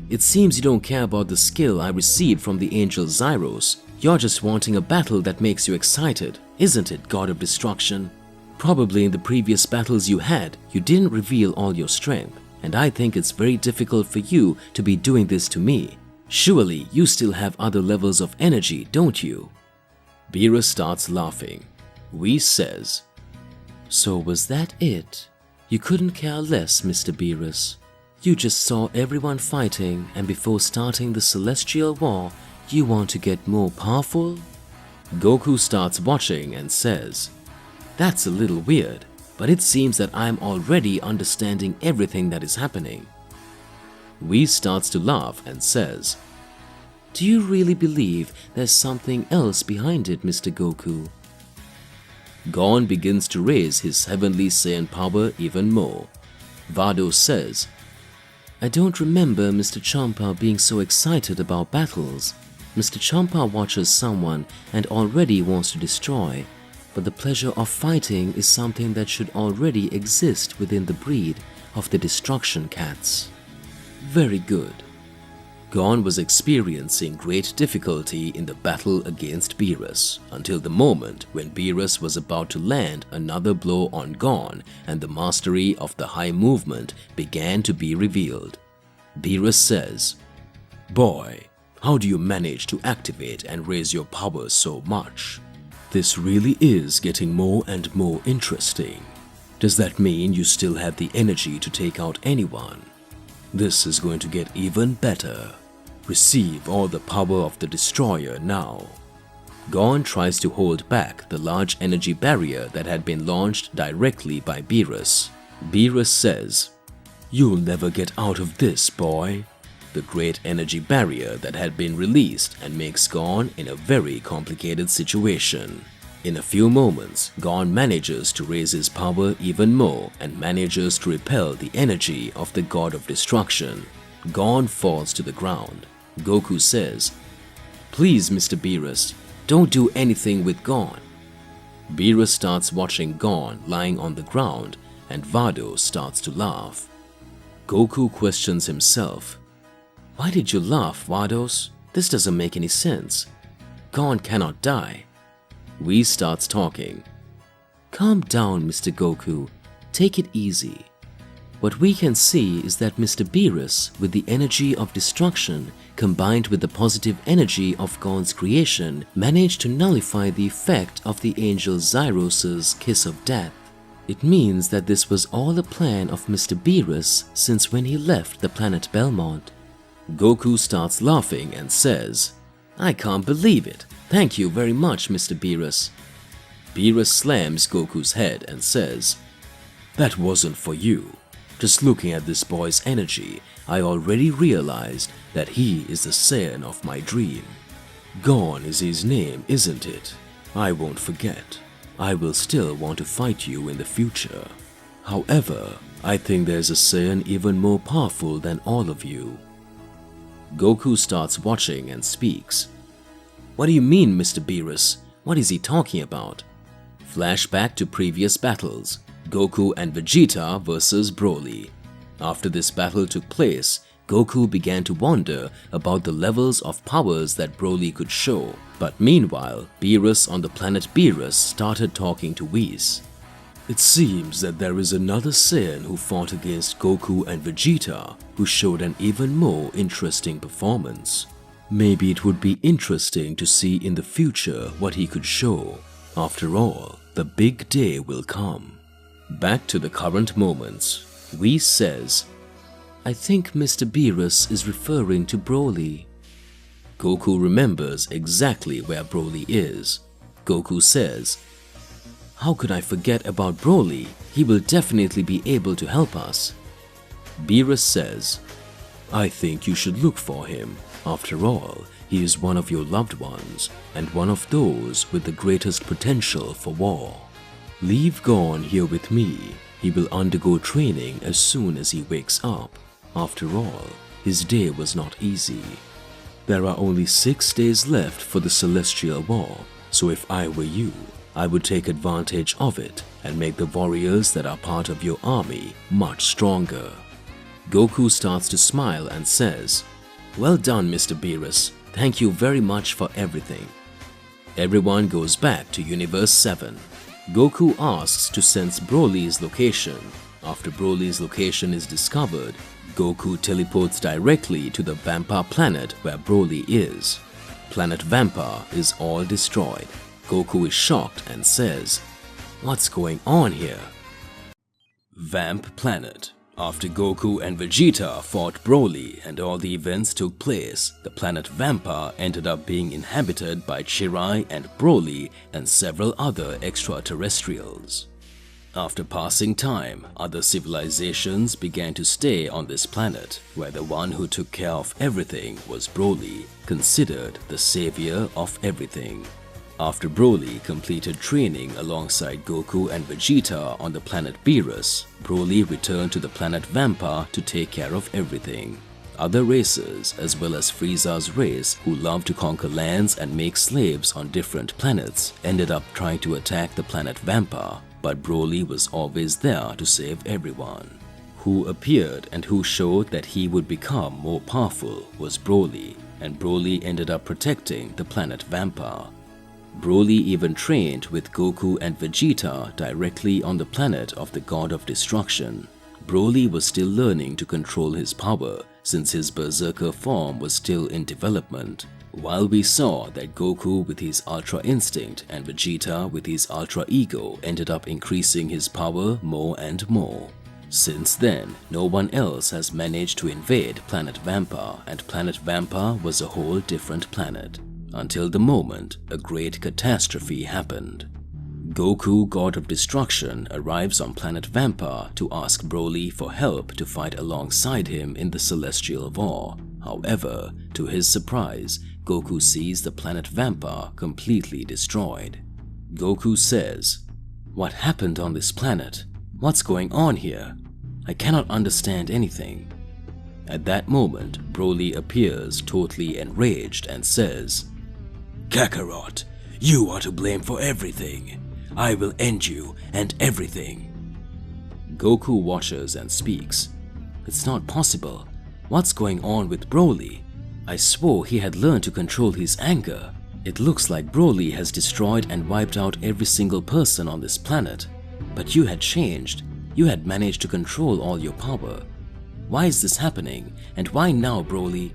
Speaker 8: "It seems you don't care about the skill I received from the angel Zyros. You're just wanting a battle that makes you excited, isn't it, God of Destruction? Probably in the previous battles you had, you didn't reveal all your strength, and I think it's very difficult for you to be doing this to me. Surely you still have other levels of energy, don't you?" Beerus starts laughing. Whis says, "So was that it? You couldn't care less, Mr. Beerus. You just saw everyone fighting, and before starting the Celestial War, you want to get more powerful?" Goku starts watching and says, "That's a little weird, but it seems that I'm already understanding everything that is happening." Whis starts to laugh and says, "Do you really believe there's something else behind it, Mr. Goku?" Gon begins to raise his heavenly Saiyan power even more. Vado says, "I don't remember Mr. Champa being so excited about battles. Mr. Champa watches someone and already wants to destroy, but the pleasure of fighting is something that should already exist within the breed of the Destruction Cats." Very good. Gon was experiencing great difficulty in the battle against Beerus, until the moment when Beerus was about to land another blow on Gon and the mastery of the high movement began to be revealed. Beerus says, "Boy, how do you manage to activate and raise your power so much? This really is getting more and more interesting. Does that mean you still have the energy to take out anyone? This is going to get even better. Receive all the power of the Destroyer now." Gon tries to hold back the large energy barrier that had been launched directly by Beerus. Beerus says, "You'll never get out of this, boy." The great energy barrier that had been released and makes Gon in a very complicated situation. In a few moments, Gon manages to raise his power even more and manages to repel the energy of the God of Destruction. Gon falls to the ground. Goku says, "Please, Mr. Beerus, don't do anything with Gon." Beerus starts watching Gon lying on the ground and Vado starts to laugh. Goku questions himself. "Why did you laugh, Vados? This doesn't make any sense. Gon cannot die." Whis starts talking. "Calm down, Mr. Goku. Take it easy. What we can see is that Mr. Beerus, with the energy of destruction combined with the positive energy of Gon's creation, managed to nullify the effect of the angel Zyros' kiss of death. It means that this was all a plan of Mr. Beerus since when he left the planet Belmont." Goku starts laughing and says, "I can't believe it. Thank you very much, Mr. Beerus." Beerus slams Goku's head and says, "That wasn't for you. Just looking at this boy's energy, I already realized that he is the Saiyan of my dream. Gon is his name, isn't it? I won't forget. I will still want to fight you in the future. However, I think there's a Saiyan even more powerful than all of you." Goku starts watching and speaks. "What do you mean, Mr. Beerus? What is he talking about?" Flashback to previous battles. Goku and Vegeta versus Broly. After this battle took place, Goku began to wonder about the levels of powers that Broly could show. But meanwhile, Beerus on the planet Beerus started talking to Whis. "It seems that there is another Saiyan who fought against Goku and Vegeta who showed an even more interesting performance.
Speaker 7: Maybe it would be interesting to see in the future what he could show. After all, the big day will come. Back to the current moments. Whis says,
Speaker 9: I think Mr. Beerus is referring to Broly.
Speaker 7: Goku remembers exactly where Broly is. Goku says,
Speaker 9: How could I forget about Broly? He will definitely be able to help us.
Speaker 7: Beerus says, I think you should look for him. After all, he is one of your loved ones and one of those with the greatest potential for war. Leave Gon here with me. He will undergo training as soon as he wakes up. After all, his day was not easy. There are only 6 days left for the Celestial War, so if I were you, I would take advantage of it and make the warriors that are part of your army much stronger. Goku starts to smile and says, Well done, Mr. Beerus. Thank you very much for everything. Everyone goes back to Universe 7. Goku asks to sense Broly's location. After Broly's location is discovered, Goku teleports directly to the Vampire planet where Broly is. Planet Vampire is all destroyed. Goku is shocked and says, What's going on here? Vamp Planet. After Goku and Vegeta fought Broly and all the events took place, the planet Vampire ended up being inhabited by Chirai and Broly and several other extraterrestrials. After passing time, other civilizations began to stay on this planet, where the one who took care of everything was Broly, considered the savior of everything. After Broly completed training alongside Goku and Vegeta on the planet Beerus, Broly returned to the planet Vampire to take care of everything. Other races, as well as Frieza's race, who loved to conquer lands and make slaves on different planets, ended up trying to attack the planet Vampire, but Broly was always there to save everyone. Who appeared and who showed that he would become more powerful was Broly, and Broly ended up protecting the planet Vampire. Broly even trained with Goku and Vegeta directly on the planet of the God of Destruction. Broly was still learning to control his power since his berserker form was still in development. While we saw that Goku with his Ultra Instinct and Vegeta with his Ultra Ego ended up increasing his power more and more. Since then, no one else has managed to invade Planet Vampire, and Planet Vampire was a whole different planet. Until the moment a great catastrophe happened. Goku, God of Destruction, arrives on Planet Vampire to ask Broly for help to fight alongside him in the Celestial War. However, to his surprise, Goku sees the planet Vampire completely destroyed. Goku says, What happened on this planet? What's going on here? I cannot understand anything. At that moment, Broly appears totally enraged and says, Kakarot, you are to blame for everything. I will end you and everything. Goku watches and speaks. It's not possible. What's going on with Broly? I swore he had learned to control his anger. It looks like Broly has destroyed and wiped out every single person on this planet. But you had changed. You had managed to control all your power. Why is this happening? And why now, Broly?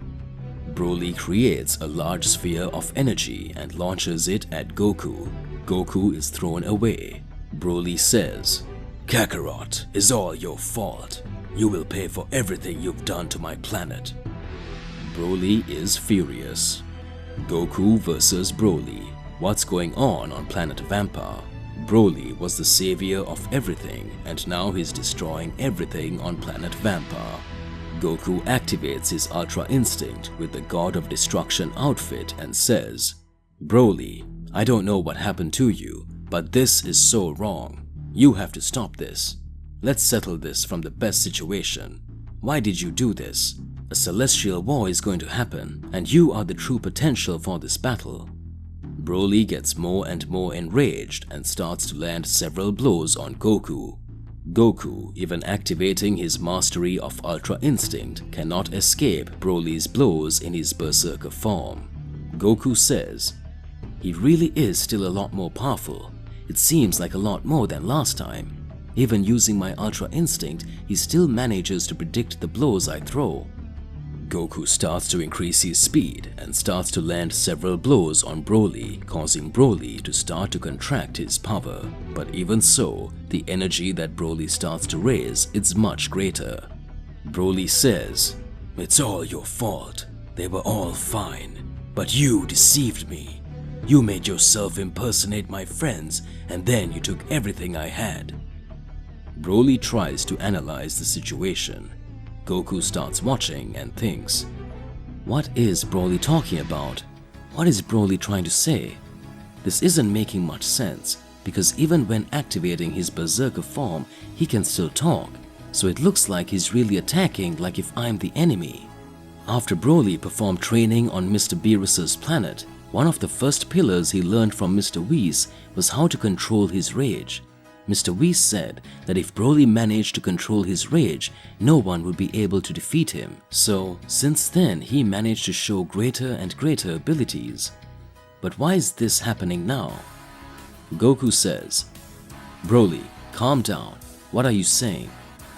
Speaker 7: Broly creates a large sphere of energy and launches it at Goku. Goku is thrown away. Broly says, Kakarot is all your fault. You will pay for everything you've done to my planet. Broly is furious. Goku versus Broly. What's going on Planet Vampire? Broly was the savior of everything, and now he's destroying everything on Planet Vampire. Goku activates his Ultra Instinct with the God of Destruction outfit and says, Broly, I don't know what happened to you, but this is so wrong. You have to stop this. Let's settle this from the best situation. Why did you do this? A celestial war is going to happen, and you are the true potential for this battle. Broly gets more and more enraged and starts to land several blows on Goku. Goku, even activating his mastery of Ultra Instinct, cannot escape Broly's blows in his berserker form. Goku says, He really is still a lot more powerful. It seems like a lot more than last time. Even using my Ultra Instinct, he still manages to predict the blows I throw. Goku starts to increase his speed and starts to land several blows on Broly, causing Broly to start to contract his power. But even so, the energy that Broly starts to raise is much greater. Broly says, "It's all your fault. They were all fine. But you deceived me. You made yourself impersonate my friends and then you took everything I had." Broly tries to analyze the situation. Goku starts watching and thinks, what is Broly talking about? What is Broly trying to say? This isn't making much sense because even when activating his berserker form, he can still talk. So it looks like he's really attacking like if I'm the enemy. After Broly performed training on Mr. Beerus's planet, one of the first pillars he learned from Mr. Whis was how to control his rage. Mr. Whis said that if Broly managed to control his rage, no one would be able to defeat him. So, since then, he managed to show greater and greater abilities. But why is this happening now? Goku says, "Broly, calm down. What are you saying?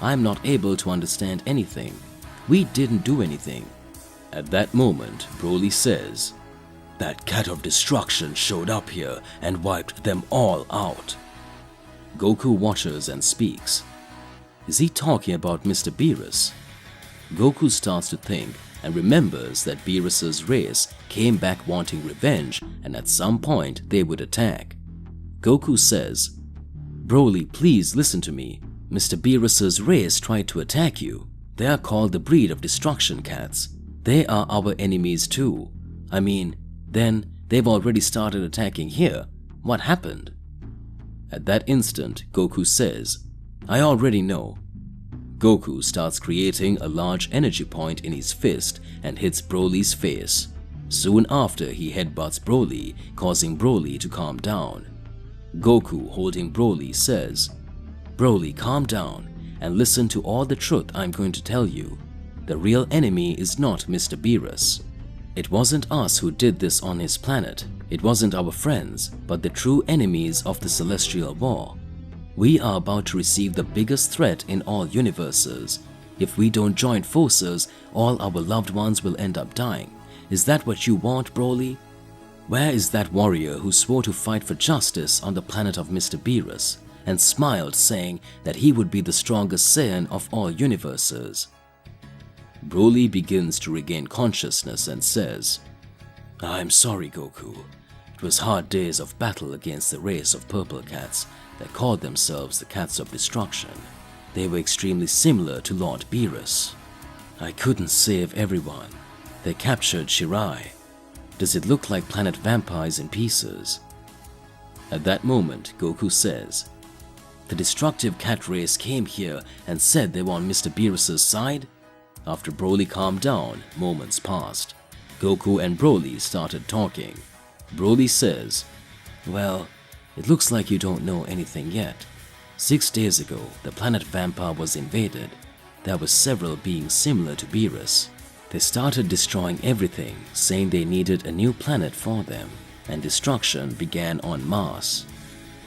Speaker 7: I'm not able to understand anything. We didn't do anything." At that moment, Broly says, "That cat of destruction showed up here and wiped them all out." Goku watches and speaks. Is he talking about Mr. Beerus? Goku starts to think and remembers that Beerus's race came back wanting revenge and at some point they would attack. Goku says, "Broly, please listen to me. Mr. Beerus's race tried to attack you. They are called the breed of destruction cats. They are our enemies too. I mean, then they've already started attacking here. What happened?" At that instant, Goku says, "I already know." Goku starts creating a large energy point in his fist and hits Broly's face. Soon after, he headbutts Broly, causing Broly to calm down. Goku, holding Broly, says, "Broly, calm down and listen to all the truth I'm going to tell you. The real enemy is not Mr. Beerus. It wasn't us who did this on his planet. It wasn't our friends, but the true enemies of the Celestial War. We are about to receive the biggest threat in all universes. If we don't join forces, all our loved ones will end up dying. Is that what you want, Broly? Where is that warrior who swore to fight for justice on the planet of Mr. Beerus and smiled saying that he would be the strongest Saiyan of all universes?" Broly begins to regain consciousness and says, "I'm sorry, Goku. It was hard days of battle against the race of purple cats that called themselves the Cats of Destruction. They were extremely similar to Lord Beerus. I couldn't save everyone. They captured Shirai. Does it look like planet vampires in pieces?" At that moment, Goku says, "The destructive cat race came here and said they were on Mr. Beerus's side?" After Broly calmed down, moments passed. Goku and Broly started talking. Broly says, "Well, it looks like you don't know anything yet. 6 days ago, the planet Vampire was invaded. There were several beings similar to Beerus. They started destroying everything, saying they needed a new planet for them, and destruction began en masse.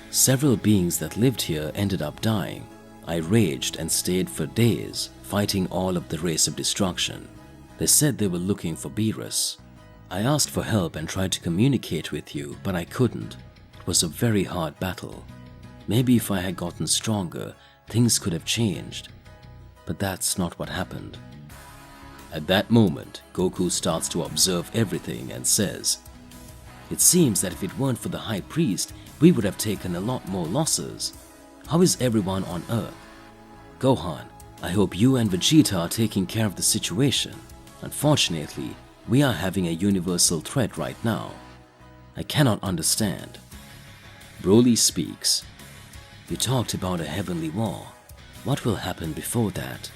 Speaker 7: Several beings that lived here ended up dying. I raged and stayed for days, fighting all of the race of destruction. They said they were looking for Beerus. I asked for help and tried to communicate with you, but I couldn't. It was a very hard battle. Maybe if I had gotten stronger, things could have changed. But that's not what happened." At that moment, Goku starts to observe everything and says, "It seems that if it weren't for the High Priest, we would have taken a lot more losses. How is everyone on Earth? Gohan, I hope you and Vegeta are taking care of the situation. Unfortunately, we are having a universal threat right now. I cannot understand." Broly speaks. "You talked about a heavenly war. What will happen before that?"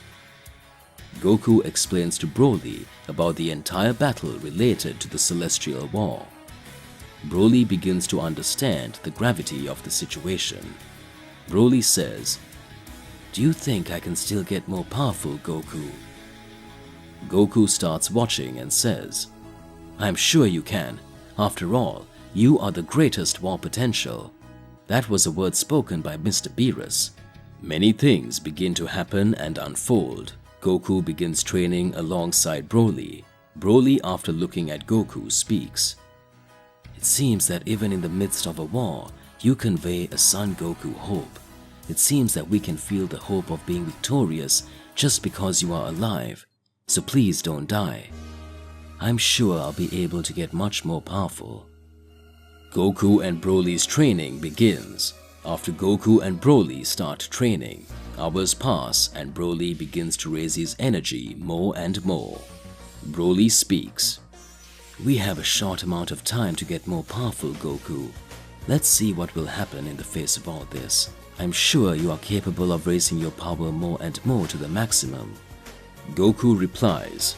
Speaker 7: Goku explains to Broly about the entire battle related to the Celestial War. Broly begins to understand the gravity of the situation. Broly says, "Do you think I can still get more powerful, Goku?" Goku starts watching and says, "I'm sure you can. After all, you are the greatest war potential." That was a word spoken by Mr. Beerus. Many things begin to happen and unfold. Goku begins training alongside Broly. Broly, after looking at Goku, speaks. It seems that even in the midst of a war, you convey a Son Goku hope. It seems that we can feel the hope of being victorious just because you are alive. So please don't die. I'm sure I'll be able to get much more powerful. Goku and Broly's training begins. After Goku and Broly start training, hours pass and Broly begins to raise his energy more and more. Broly speaks. We have a short amount of time to get more powerful, Goku. Let's see what will happen in the face of all this. I'm sure you are capable of raising your power more and more to the maximum. Goku replies,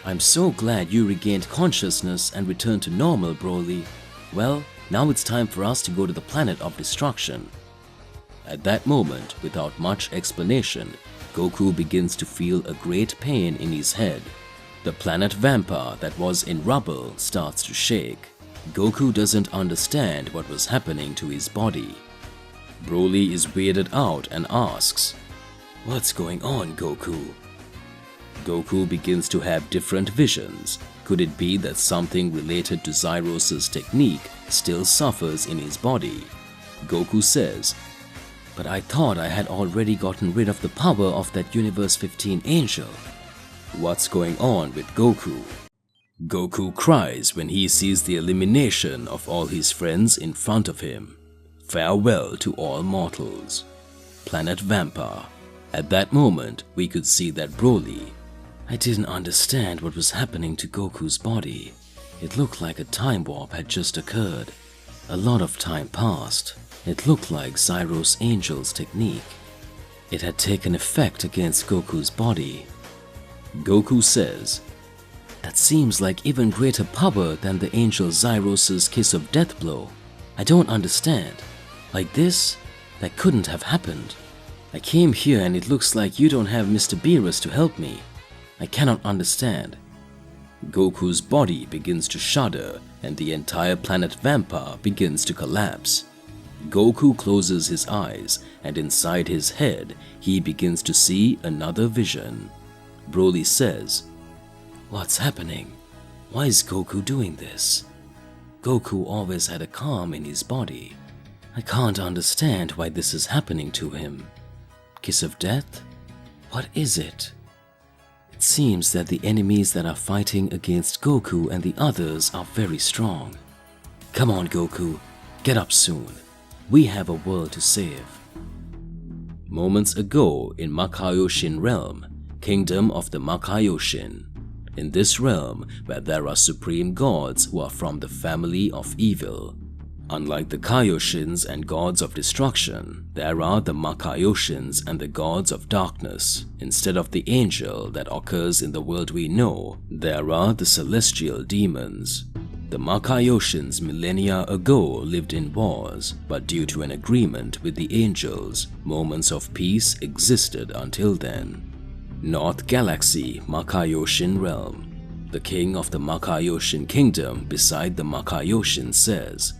Speaker 7: I'm so glad you regained consciousness and returned to normal, Broly. Well, now it's time for us to go to the planet of destruction. At that moment, without much explanation, Goku begins to feel a great pain in his head. The planet Vampire that was in rubble starts to shake. Goku doesn't understand what was happening to his body. Broly is weirded out and asks, What's going on, Goku? Goku begins to have different visions. Could it be that something related to Zyros's technique still suffers in his body? Goku says, But I thought I had already gotten rid of the power of that Universe 15 angel. What's going on with Goku? Goku cries when he sees the elimination of all his friends in front of him. Farewell to all mortals. Planet Vampire. At that moment, we could see that Broly. I didn't understand what was happening to Goku's body. It looked like a time warp had just occurred. A lot of time passed. It looked like Zyros Angel's technique. It had taken effect against Goku's body. Goku says, That seems like even greater power than the angel Zyros's kiss of death blow. I don't understand. Like this? That couldn't have happened. I came here and it looks like you don't have Mr. Beerus to help me. I cannot understand. Goku's body begins to shudder and the entire planet Vampire begins to collapse. Goku closes his eyes and inside his head he begins to see another vision. Broly says, What's happening? Why is Goku doing this? Goku always had a calm in his body. I can't understand why this is happening to him. Kiss of death? What is it? It seems that the enemies that are fighting against Goku and the others are very strong. Come on, Goku, get up soon. We have a world to save. Moments ago in Makaioshin Realm, Kingdom of the Makaioshin. In this realm, where there are supreme gods who are from the family of evil. Unlike the Kaioshins and gods of destruction, there are the Makaioshin and the gods of darkness. Instead of the angel that occurs in the world we know, there are the celestial demons. The Makaioshin millennia ago lived in wars, but due to an agreement with the angels, moments of peace existed until then. North Galaxy Makaioshin Realm. The king of the Makaioshin Kingdom beside the Makaioshin says,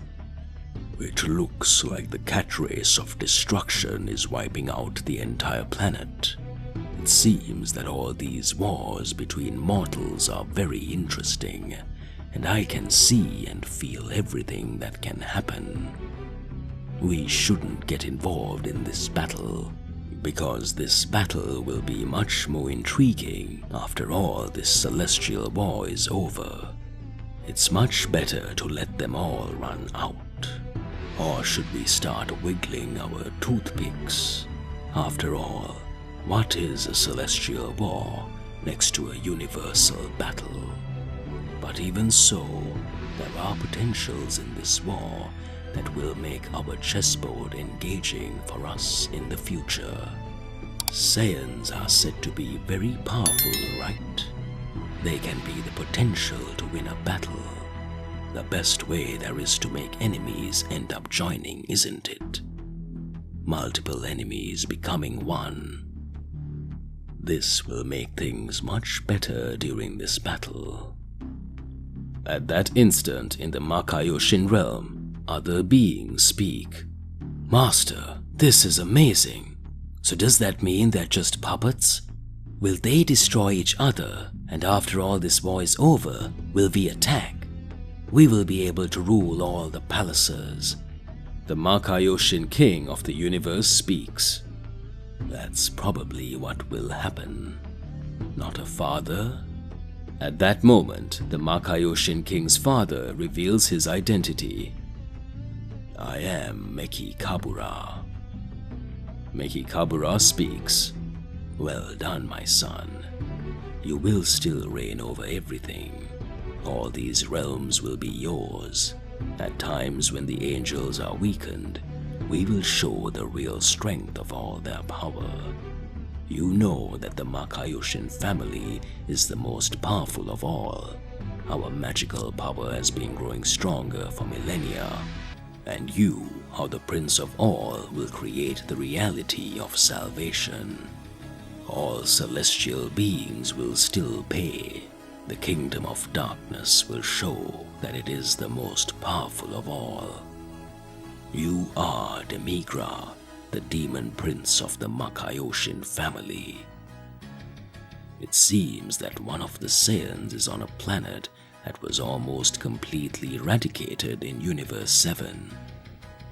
Speaker 7: It looks like the cat race of destruction is wiping out the entire planet. It seems that all these wars between mortals are very interesting, and I can see and feel everything that can happen. We shouldn't get involved in this battle, because this battle will be much more intriguing after all this celestial war is over. It's much better to let them all run out. Or should we start wiggling our toothpicks? After all, what is a celestial war next to a universal battle? But even so, there are potentials in this war that will make our chessboard engaging for us in the future. Saiyans are said to be very powerful, right? They can be the potential to win a battle. The best way there is to make enemies end up joining, isn't it? Multiple enemies becoming one. This will make things much better during this battle. At that instant in the Makaioshin realm, other beings speak. Master, this is amazing. So does that mean they're just puppets?
Speaker 9: Will they destroy each other, and after all this war is over, will we attack? We will be able to rule all the palaces.
Speaker 7: The Makaioshin king of the universe speaks.
Speaker 9: That's probably what will happen. Not a father?
Speaker 7: At that moment, the Makaioshin king's father reveals his identity.
Speaker 9: I am Meki Kabura.
Speaker 7: Meki Kabura speaks.
Speaker 9: Well done, my son. You will still reign over everything. All these realms will be yours. At times when the angels are weakened, we will show the real strength of all their power. You know that the Makaioshin family is the most powerful of all. Our magical power has been growing stronger for millennia. And you, how the Prince of All, will create the reality of salvation. All celestial beings will still pay. The kingdom of darkness will show that it is the most powerful of all. You are Demigra, the demon prince of the Makaioshin family. It seems that one of the Saiyans is on a planet that was almost completely eradicated in Universe 7.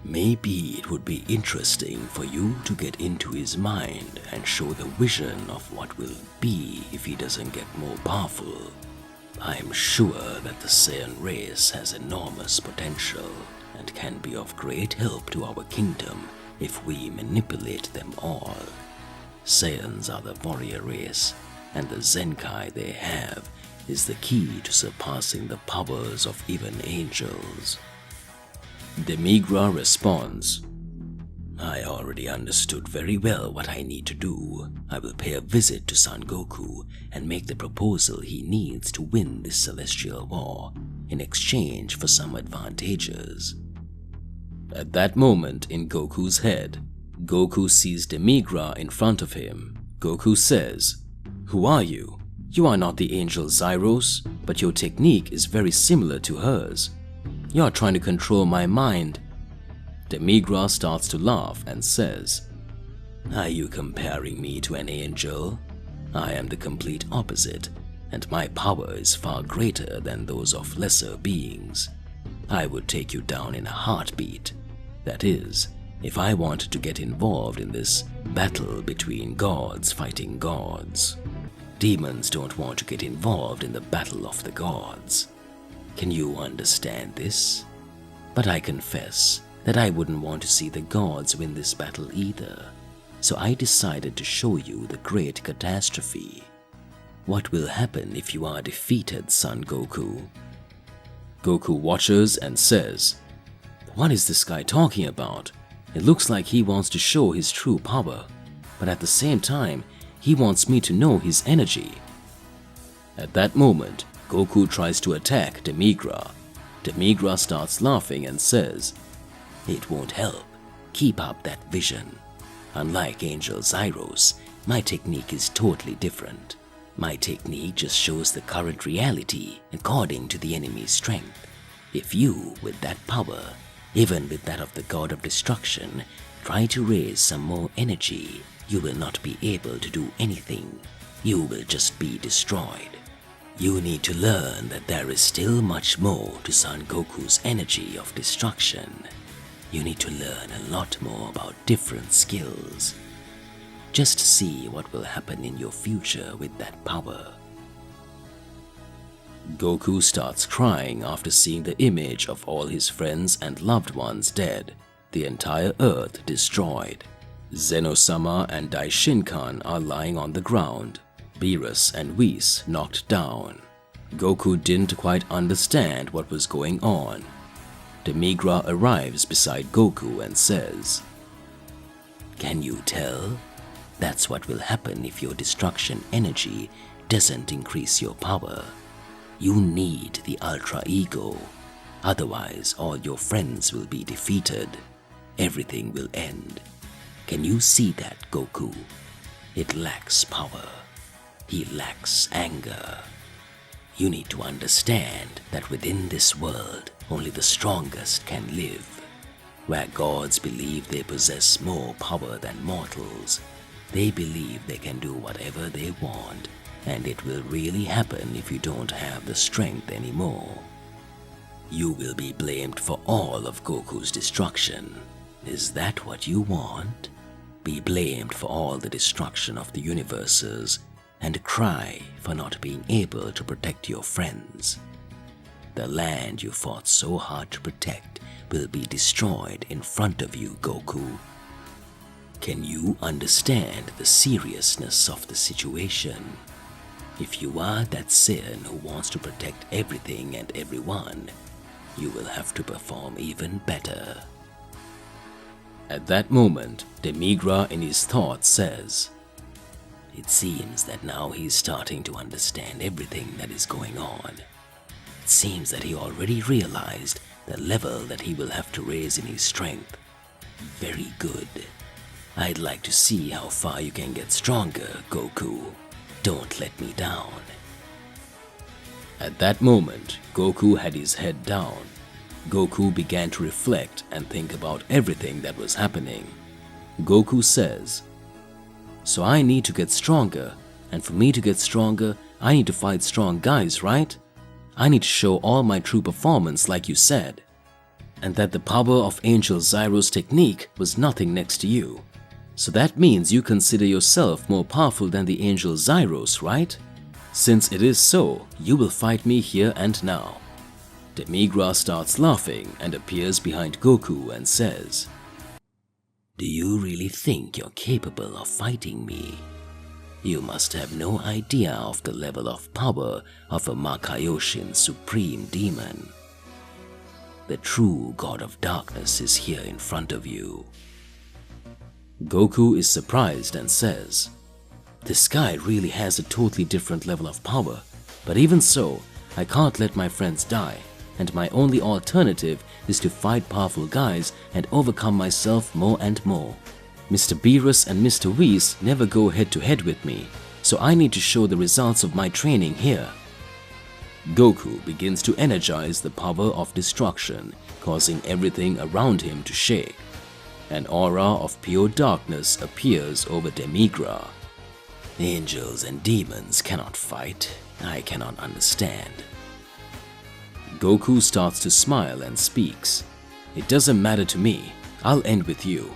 Speaker 9: Maybe it would be interesting for you to get into his mind and show the vision of what will be if he doesn't get more powerful. I'm sure that the Saiyan race has enormous potential and can be of great help to our kingdom if we manipulate them all. Saiyans are the warrior race, and the Zenkai they have is the key to surpassing the powers of even angels.
Speaker 7: Demigra responds.
Speaker 9: I already understood very well what I need to do. I will pay a visit to Son Goku and make the proposal he needs to win this celestial war in exchange for some advantages.
Speaker 7: At that moment in Goku's head, Goku sees Demigra in front of him. Goku says, "Who are you? You are not the angel Zyros, but your technique is very similar to hers. You are trying to control my mind." Demigra starts to laugh and says,
Speaker 9: Are you comparing me to an angel? I am the complete opposite, and my power is far greater than those of lesser beings. I would take you down in a heartbeat. That is, if I wanted to get involved in this battle between gods fighting gods. Demons don't want to get involved in the battle of the gods. Can you understand this? But I confess that I wouldn't want to see the gods win this battle either. So I decided to show you the great catastrophe. What will happen if you are defeated, Son Goku?
Speaker 7: Goku watches and says,
Speaker 9: What is this guy talking about? It looks like he wants to show his true power, but at the same time, he wants me to know his energy.
Speaker 7: At that moment, Goku tries to attack Demigra. Demigra starts laughing and says,
Speaker 9: It won't help. Keep up that vision. Unlike Angel Zyros, my technique is totally different. My technique just shows the current reality according to the enemy's strength. If you, with that power, even with that of the God of Destruction, try to raise some more energy, you will not be able to do anything. You will just be destroyed. You need to learn that there is still much more to Son Goku's energy of destruction. You need to learn a lot more about different skills. Just see what will happen in your future with that power.
Speaker 7: Goku starts crying after seeing the image of all his friends and loved ones dead, the entire earth destroyed. Zeno-sama and Daishinkan are lying on the ground, Beerus and Whis knocked down. Goku didn't quite understand what was going on. Demigra arrives beside Goku and says,
Speaker 9: Can you tell? That's what will happen if your destruction energy doesn't increase your power. You need the Ultra Ego. Otherwise, all your friends will be defeated. Everything will end. Can you see that, Goku? It lacks power. He lacks anger. You need to understand that within this world, only the strongest can live. Where gods believe they possess more power than mortals, They believe they can do whatever they want, and it will really happen if you don't have the strength anymore. You will be blamed for all of Goku's destruction. Is that what you want? Be blamed for all the destruction of the universes and cry for not being able to protect your friends. The land you fought so hard to protect will be destroyed in front of you, Goku. Can you understand the seriousness of the situation? If you are that Saiyan who wants to protect everything and everyone, you will have to perform even better. At that moment, Demigra in his thoughts says, "It seems that now he's starting to understand everything that is going on. It seems that he already realized the level that he will have to raise in his strength. Very good. I'd like to see how far you can get stronger, Goku. Don't let me down." At that moment, Goku had his head down. Goku began to reflect and think about everything that was happening. Goku says, "So I need to get stronger, and for me to get stronger, I need to fight strong guys, right? I need to show all my true performance like you said. And that the power of Angel Zyro's technique was nothing next to you. So that means you consider yourself more powerful than the Angel Zyros, right? Since it is so, you will fight me here and now." Demigra starts laughing and appears behind Goku and says, "Do you really think you're capable of fighting me? You must have no idea of the level of power of a Makaioshin Supreme Demon. The true God of Darkness is here in front of you." Goku is surprised and says, "This guy really has a totally different level of power, but even so, I can't let my friends die, and my only alternative is to fight powerful guys and overcome myself more and more. Mr. Beerus and Mr. Whis never go head to head with me, so I need to show the results of my training here." Goku begins to energize the power of destruction, causing everything around him to shake. An aura of pure darkness appears over Demigra. "Angels and demons cannot fight. I cannot understand." Goku starts to smile and speaks. "It doesn't matter to me. I'll end with you."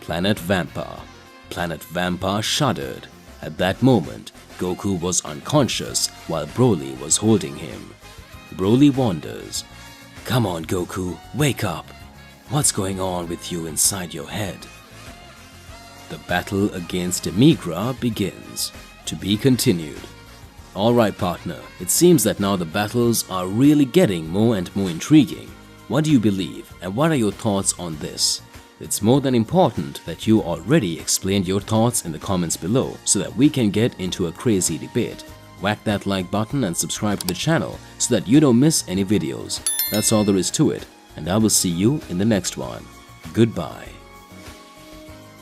Speaker 9: Planet Vampa. Planet Vampa shuddered. At that moment, Goku was unconscious while Broly was holding him. Broly wonders, "Come on, Goku, wake up. What's going on with you inside your head?" The battle against Demigra begins. To be continued. Alright partner, it seems that now the battles are really getting more and more intriguing. What do you believe and what are your thoughts on this? It's more than important that you already explained your thoughts in the comments below so that we can get into a crazy debate. Whack that like button and subscribe to the channel so that you don't miss any videos. That's all there is to it, and I will see you in the next one. Goodbye.